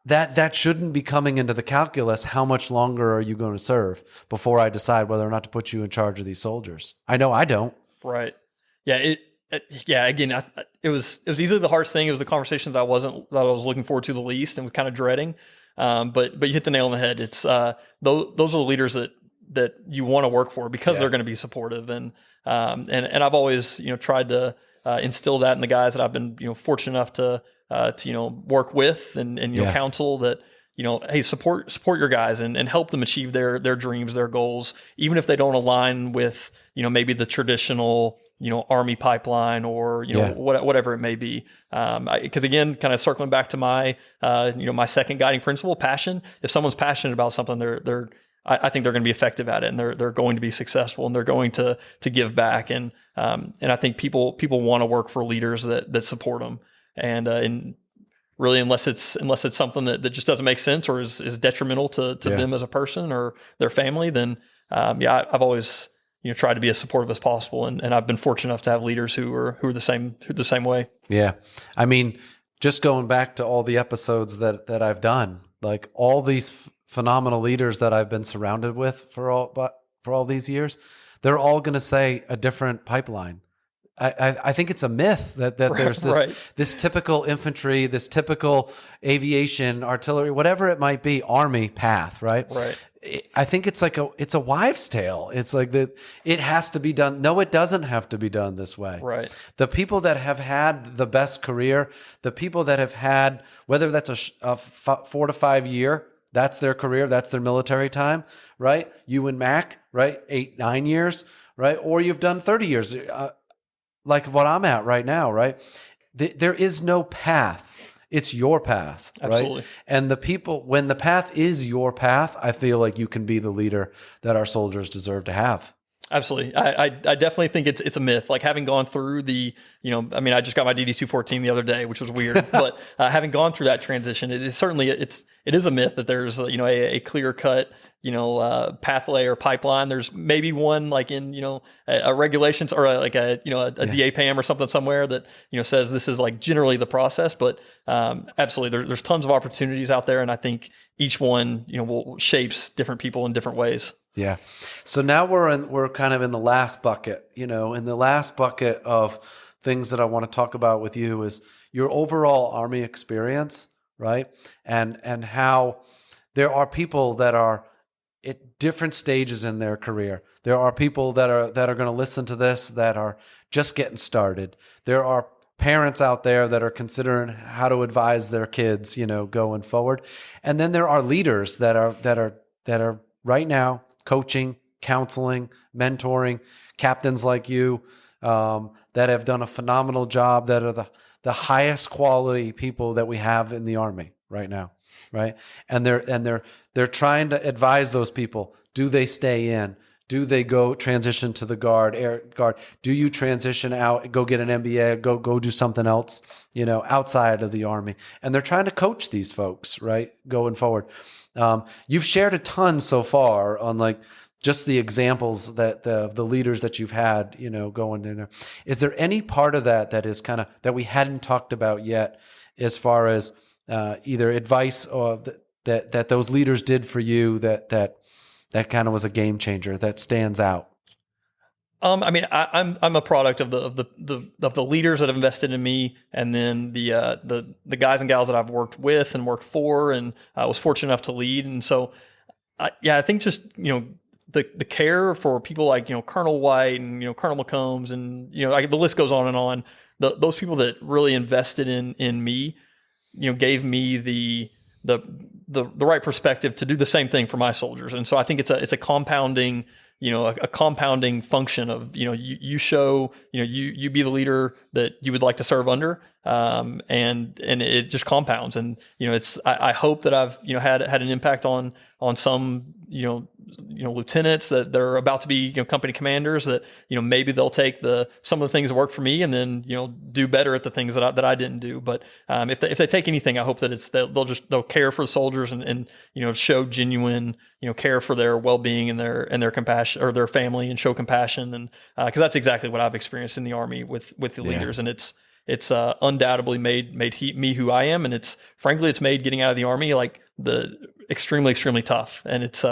[SPEAKER 1] that shouldn't be coming into the calculus. How much longer are you going to serve before I decide whether or not to put you in charge of these soldiers? I know I don't.
[SPEAKER 3] Right. Yeah. Again, it was easily the hardest thing. It was the conversation that I was looking forward to the least and was kind of dreading. But you hit the nail on the head. It's those are the leaders that you want to work for because they're going to be supportive. And I've always tried to instill that in the guys that I've been fortunate enough to work with and counsel that, hey, support your guys and help them achieve their dreams, their goals, even if they don't align with, maybe the traditional, Army pipeline or, whatever it may be. Because again, kind of circling back to my, my second guiding principle, passion. If someone's passionate about something, I think they're going to be effective at it, and they're going to be successful, and they're going to give back. And I think people want to work for leaders that support them. And really, unless it's something that just doesn't make sense or is detrimental to them as a person or their family, then I've always tried to be as supportive as possible, and I've been fortunate enough to have leaders who are the same way. Yeah,
[SPEAKER 1] I mean, just going back to all the episodes that I've done, like all these phenomenal leaders that I've been surrounded with for all these years, they're all going to say a different pipeline. I think it's a myth that there's this typical infantry, this typical aviation, artillery, whatever it might be, Army path, right?
[SPEAKER 3] Right.
[SPEAKER 1] I think it's a wives' tale. It's like that it has to be done. No, it doesn't have to be done this way.
[SPEAKER 3] Right.
[SPEAKER 1] The people that have had the best career, the people that have had, whether that's a 4 to 5 year, that's their career, that's their military time, right? You and Mac, right? 8, 9 years, right? Or you've done 30 years. Like what I'm at right now, right? There is no path. It's your path, right?
[SPEAKER 3] Absolutely.
[SPEAKER 1] And when the path is your path, I feel like you can be the leader that our soldiers deserve to have.
[SPEAKER 3] Absolutely. I definitely think it's a myth. Like having gone through I just got my DD-214 the other day, which was weird, but having gone through that transition, it is certainly, it is a myth that there's, a clear cut, pathway or pipeline. There's maybe one like in, a regulations or a DAPM or something somewhere that, says this is like generally the process, but absolutely there's tons of opportunities out there. And I think each one, shapes different people in different ways.
[SPEAKER 1] Yeah. So now we're kind of in the last bucket, in the last bucket of things that I want to talk about with you is your overall Army experience, right? And how there are people that are at different stages in their career. There are people that are going to listen to this that are just getting started. There are parents out there that are considering how to advise their kids, going forward. And then there are leaders that are right now coaching, counseling, mentoring, captains like you, that have done a phenomenal job, that are the highest quality people that we have in the Army right now. Right. And they're trying to advise those people. Do they stay in? Do they go transition to the Air Guard? Do you transition out, go get an MBA, go do something else, outside of the Army? And they're trying to coach these folks, right, going forward. You've shared a ton so far on like just the examples that the leaders that you've had, going in there. Is there any part of that is kind of that we hadn't talked about yet, as far as either advice or that those leaders did for you that kind of was a game changer that stands out?
[SPEAKER 2] I mean, I'm a product of the leaders that have invested in me, and then the guys and gals that I've worked with and worked for, and was fortunate enough to lead. And so, I think just the care for people like Colonel White and Colonel McCombs, and the list goes on and on. Those people that really invested in me, gave me the right perspective to do the same thing for my soldiers. And so I think it's a compounding, a compounding function of, you show, you be the leader that you would like to serve under. And it just compounds. And, I hope that I've, had an impact on some, lieutenants that they're about to be, company commanders, that, maybe they'll take some of the things that work for me and then, do better at the things that I didn't do. But, if they take anything, I hope that they'll care for the soldiers and show genuine, care for their well-being and their compassion, or their family, and show compassion. And, cause that's exactly what I've experienced in the Army with the leaders. And it's undoubtedly made me who I am. And it's made getting out of the Army like the extremely tough. And it's,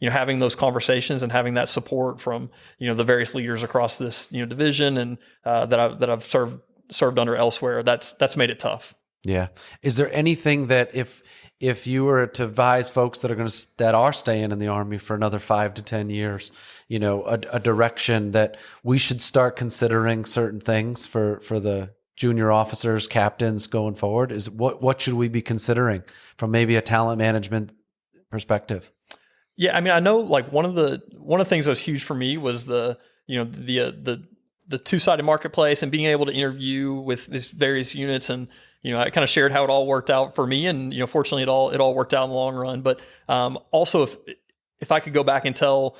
[SPEAKER 2] having those conversations and having that support from, the various leaders across this, division, and, that I've served under elsewhere, that's made it tough.
[SPEAKER 1] Yeah. Is there anything that if you were to advise folks that are staying in the Army for another 5 to 10 years, a direction that we should start considering certain things for the junior officers, captains going forward, is what should we be considering from maybe a talent management perspective?
[SPEAKER 2] Yeah, I mean, I know like one of the things that was huge for me was the two-sided marketplace and being able to interview with these various units. And I kind of shared how it all worked out for me, and fortunately it all worked out in the long run. But also if I could go back and tell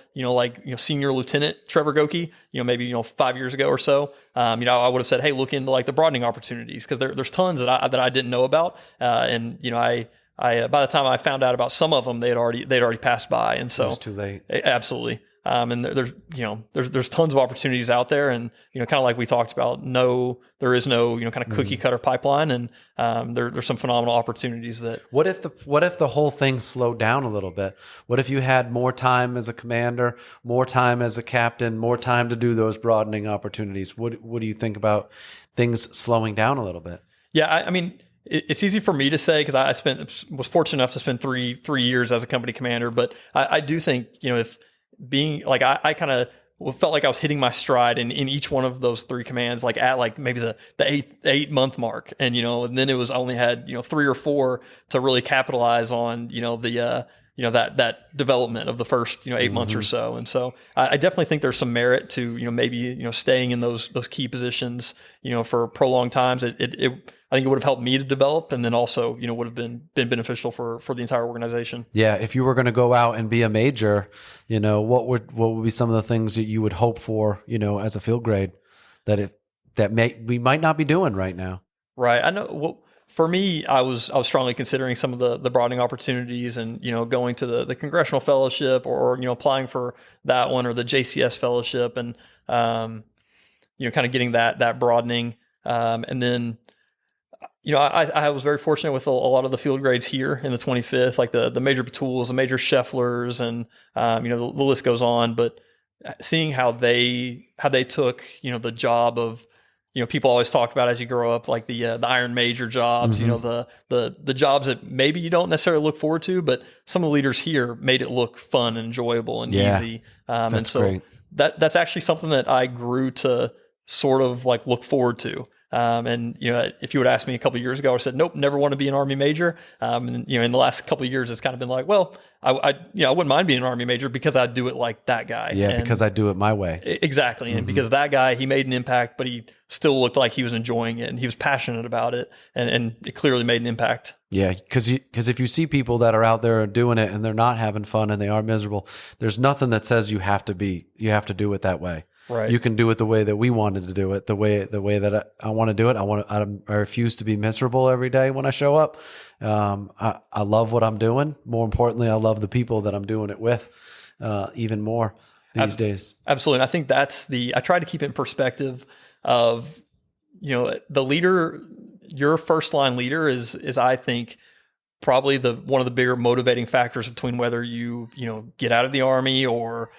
[SPEAKER 2] senior Lieutenant Trevor Gocke, maybe 5 years ago or so, I would have said, hey, look into like the broadening opportunities, because there's tons that I didn't know about, and I by the time I found out about some of them, they'd already passed by, and so
[SPEAKER 1] it was too late.
[SPEAKER 2] Absolutely. And there's tons of opportunities out there, and kind of like we talked about, there is no kind of cookie cutter pipeline, and there's some phenomenal opportunities that.
[SPEAKER 1] What if the whole thing slowed down a little bit? What if you had more time as a commander, more time as a captain, more time to do those broadening opportunities? What do you think about things slowing down a little bit?
[SPEAKER 2] Yeah, I mean, it's easy for me to say because I was fortunate enough to spend three years as a company commander, but I do think if being like I kind of felt like I was hitting my stride in each one of those three commands, like at like maybe the 8 month mark, and and then it was only had 3 or 4 to really capitalize on that development of the first 8 months or so. And so I definitely think there's some merit to maybe staying in those key positions for prolonged times. I think it would have helped me to develop, and then also would have been beneficial for the entire organization.
[SPEAKER 1] Yeah, if you were going to go out and be a major, what would be some of the things that you would hope for as a field grade that we might not be doing right now?
[SPEAKER 2] Right. I know. Well, for me, I was strongly considering some of the broadening opportunities, and going to the congressional fellowship, or applying for that one, or the JCS fellowship, and kind of getting that broadening, and then I was very fortunate with a lot of the field grades here in the 25th, like the Major Batuls, the Major Schefflers, and the list goes on. But seeing how they took the job of people always talk about as you grow up, like the Iron Major jobs, the jobs that maybe you don't necessarily look forward to, but some of the leaders here made it look fun and enjoyable and easy. And so
[SPEAKER 1] great.
[SPEAKER 2] That's actually something that I grew to sort of like look forward to. And if you would ask me a couple of years ago, I said, nope, never want to be an Army major. And in the last couple of years, it's kind of been like, well, I wouldn't mind being an Army major because I do it like that guy.
[SPEAKER 1] Yeah, because I do it my way.
[SPEAKER 2] Exactly. And because that guy, he made an impact, but he still looked like he was enjoying it and he was passionate about it. And it clearly made an impact.
[SPEAKER 1] Yeah, because if you see people that are out there doing it and they're not having fun and they are miserable, there's nothing that says you have to do it that way.
[SPEAKER 2] Right.
[SPEAKER 1] You can do it the way that we wanted to do it, the way that I want to do it. I refuse to be miserable every day when I show up. I love what I'm doing. More importantly, I love the people that I'm doing it with, even more these days.
[SPEAKER 2] Absolutely. And I think I try to keep it in perspective of, the leader, your first line leader is I think probably one of the bigger motivating factors between whether you get out of the Army or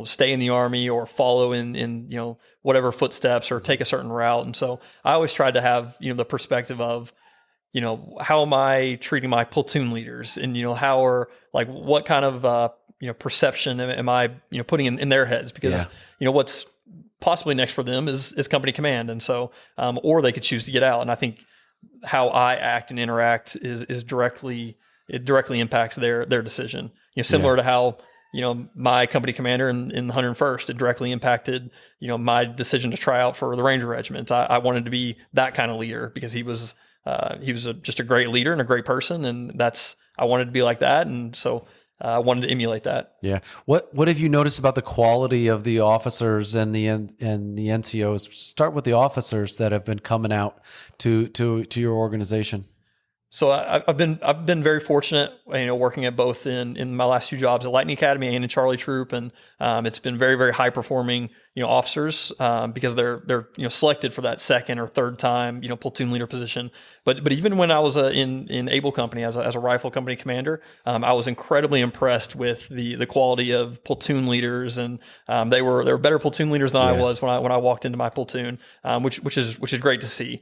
[SPEAKER 2] stay in the Army or follow in whatever footsteps or take a certain route. And so I always tried to have the perspective of how am I treating my platoon leaders, and how are what kind of perception am I putting in their heads, because what's possibly next for them is company command, and so or they could choose to get out. And I think how I act and interact is directly impacts their decision. Similar to how my company commander in the 101st, it directly impacted my decision to try out for the Ranger Regiment. I wanted to be that kind of leader because he was just a great leader and a great person, and I wanted to be like that, and so I wanted to emulate that.
[SPEAKER 1] Yeah. What have you noticed about the quality of the officers and the NCOs? Start with the officers that have been coming out to your organization.
[SPEAKER 2] So I've been very fortunate, working at both in my last two jobs at Lightning Academy and in Charlie Troop, and it's been very, very high performing officers because they're selected for that second or third time platoon leader position. But even when I was in Able Company as a rifle company commander, I was incredibly impressed with the quality of platoon leaders, and they were better platoon leaders than I was when I walked into my platoon, which is great to see.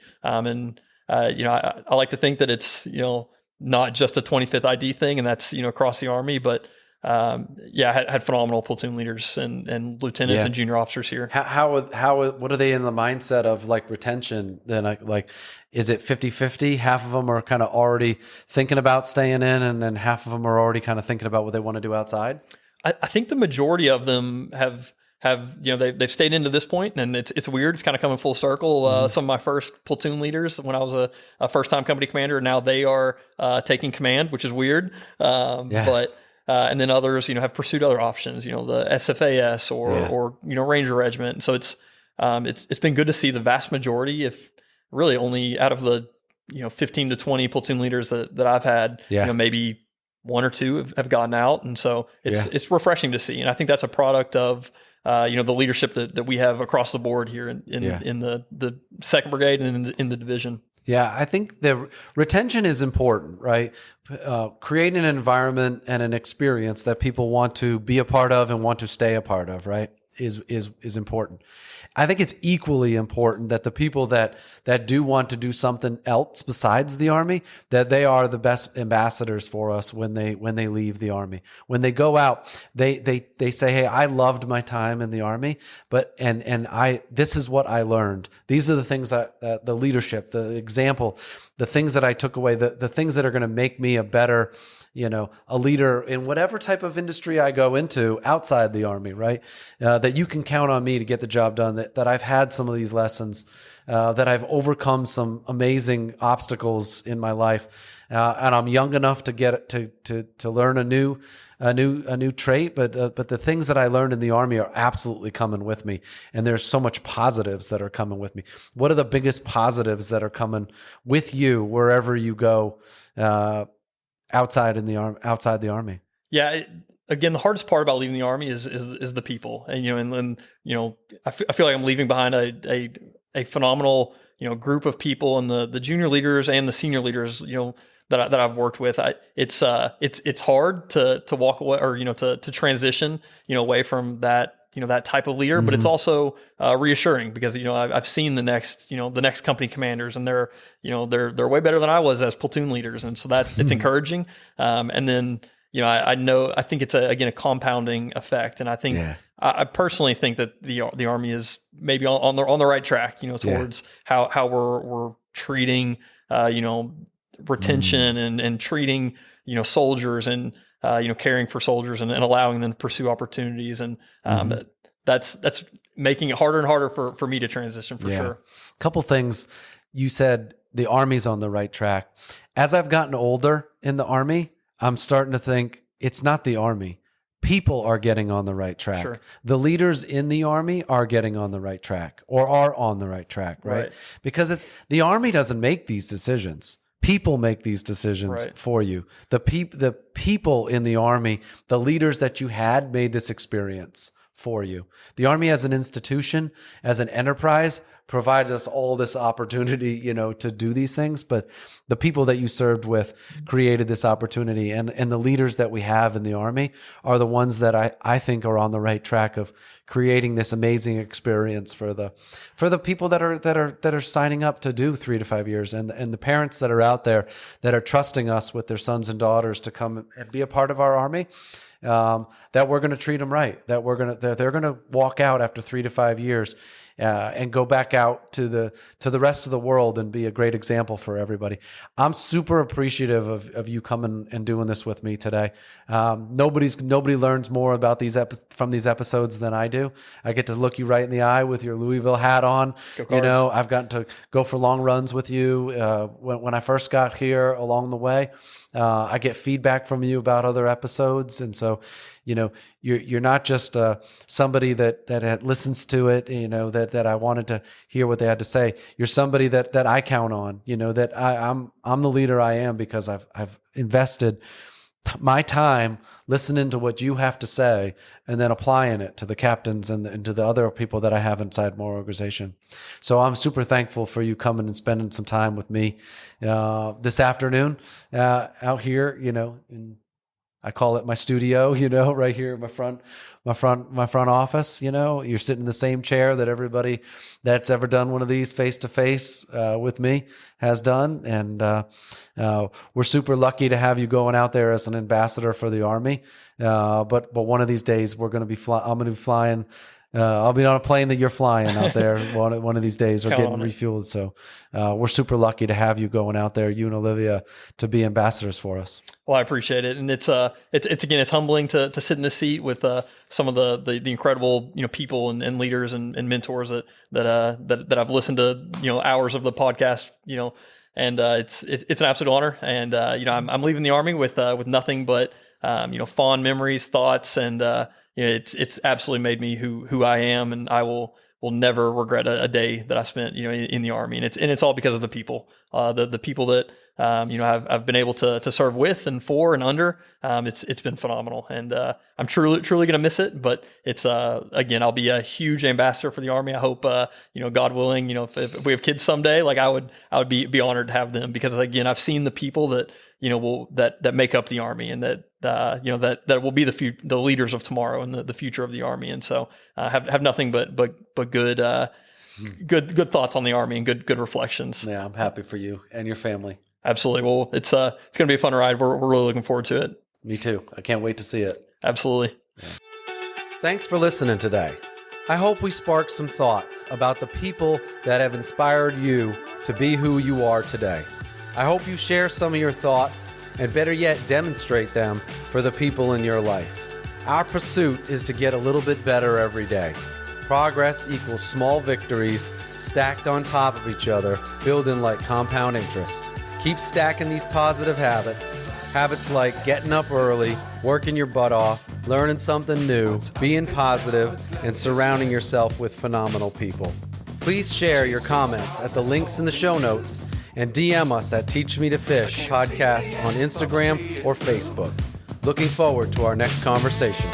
[SPEAKER 2] I like to think that it's, not just a 25th ID thing, and that's, across the Army, but I had phenomenal platoon leaders and lieutenants and junior officers here.
[SPEAKER 1] What are they in the mindset of retention? Then is it 50-50? Half of them are kind of already thinking about staying in, and then half of them are already kind of thinking about what they want to do outside? I
[SPEAKER 2] think the majority of them have they've stayed into this point, and it's weird. It's kind of coming full circle. Some of my first platoon leaders when I was a first time company commander, now they are taking command, which is weird. But and then others, have pursued other options, the SFAS or Ranger Regiment. So it's been good to see the vast majority, if really only out of the 15 to 20 platoon leaders that I've had, maybe one or two have gotten out, and so it's refreshing to see. And I think that's a product of the leadership that we have across the board here in the 2nd Brigade and in the division.
[SPEAKER 1] Yeah, I think the retention is important, right? Creating an environment and an experience that people want to be a part of and want to stay a part of, right, is important. I think it's equally important that the people that do want to do something else besides the Army, that they are the best ambassadors for us when they leave the Army. When they go out, they say, "Hey, I loved my time in the Army, but this is what I learned. These are the things that the leadership, the example, the things that I took away, the things that are going to make me a better a leader in whatever type of industry I go into outside the Army, right? That you can count on me to get the job done, that I've had some of these lessons, that I've overcome some amazing obstacles in my life. And I'm young enough to get to learn a new trait, but the things that I learned in the Army are absolutely coming with me. And there's so much positives that are coming with me. What are the biggest positives that are coming with you wherever you go, outside the Army?
[SPEAKER 2] Yeah. Again, the hardest part about leaving the Army is the people, and I feel like I'm leaving behind a phenomenal group of people, and the junior leaders and the senior leaders that I've worked with. It's hard to walk away or to transition away from that that type of leader, but it's also reassuring because, I've seen the next company commanders, and they're way better than I was as platoon leaders. And so it's encouraging. And then, I think it's a compounding effect. And I think, I personally think that the Army is maybe on the right track, towards how we're treating, retention and treating, soldiers and, caring for soldiers and allowing them to pursue opportunities. And that's making it harder and harder for me to transition for sure.
[SPEAKER 1] A couple things. You said the Army's on the right track. As I've gotten older in the Army, I'm starting to think it's not the Army. People are getting on the right track.
[SPEAKER 2] Sure.
[SPEAKER 1] The leaders in the Army are getting on the right track or are on the right track, right? Because the Army doesn't make these decisions. People make these decisions for you. The people in the Army, the leaders that you had made this experience for you. The Army as an institution, as an enterprise, provided us all this opportunity, to do these things. But the people that you served with created this opportunity. And the leaders that we have in the Army are the ones that I think are on the right track of creating this amazing experience for the people that are signing up to do 3 to 5 years, and the parents that are out there that are trusting us with their sons and daughters to come and be a part of our Army. That we're going to treat them right, that they're going to walk out after 3 to 5 years and go back out to the rest of the world and be a great example for everybody. I'm super appreciative of you coming and doing this with me today. Nobody learns more about from these episodes than I do. I get to look you right in the eye with your Louisville hat on. I've gotten to go for long runs with you when I first got here along the way. I get feedback from you about other episodes. And so, you're not just somebody that listens to it, that I wanted to hear what they had to say. You're somebody that I count on, that I'm the leader I am because I've invested my time listening to what you have to say and then applying it to the captains and to the other people that I have inside my organization. So I'm super thankful for you coming and spending some time with me this afternoon out here, in, I call it my studio, right here in my front office. You're sitting in the same chair that everybody that's ever done one of these face-to-face with me has done. And we're super lucky to have you going out there as an ambassador for the Army. But one of these days I'm going to be flying. I'll be on a plane that you're flying out there one of these days, or getting refueled. So we're super lucky to have you going out there, you and Olivia, to be ambassadors for us.
[SPEAKER 2] Well, I appreciate it, and it's humbling to sit in the seat with some of the incredible people and leaders and mentors that I've listened to hours of the podcast and it's an absolute honor. And I'm leaving the Army with nothing but fond memories, thoughts, and it's absolutely made me who I am, and I will never regret a day that I spent in the Army, and it's all because of the people, the people that I've been able to serve with and for and under. It's been phenomenal, and I'm truly gonna miss it. But it's again, I'll be a huge ambassador for the Army. I hope God willing, if we have kids someday, like I would be honored to have them, because again, I've seen the people that that make up the Army, and that will be the leaders of tomorrow and the future of the Army. And so have nothing but good good thoughts on the Army and good reflections.
[SPEAKER 1] Yeah, I'm happy for you and your family.
[SPEAKER 2] Absolutely. Well, it's going to be a fun ride. We're really looking forward to it.
[SPEAKER 1] Me too. I can't wait to see it.
[SPEAKER 2] Absolutely.
[SPEAKER 1] Yeah. Thanks for listening today. I hope we sparked some thoughts about the people that have inspired you to be who you are today. I hope you share some of your thoughts, and better yet, demonstrate them for the people in your life. Our pursuit is to get a little bit better every day. Progress equals small victories stacked on top of each other, building like compound interest. Keep stacking these positive habits like getting up early, working your butt off, learning something new, being positive, and surrounding yourself with phenomenal people. Please share your comments at the links in the show notes, and DM us at Teach Me to Fish podcast on Instagram or Facebook. Looking forward to our next conversation.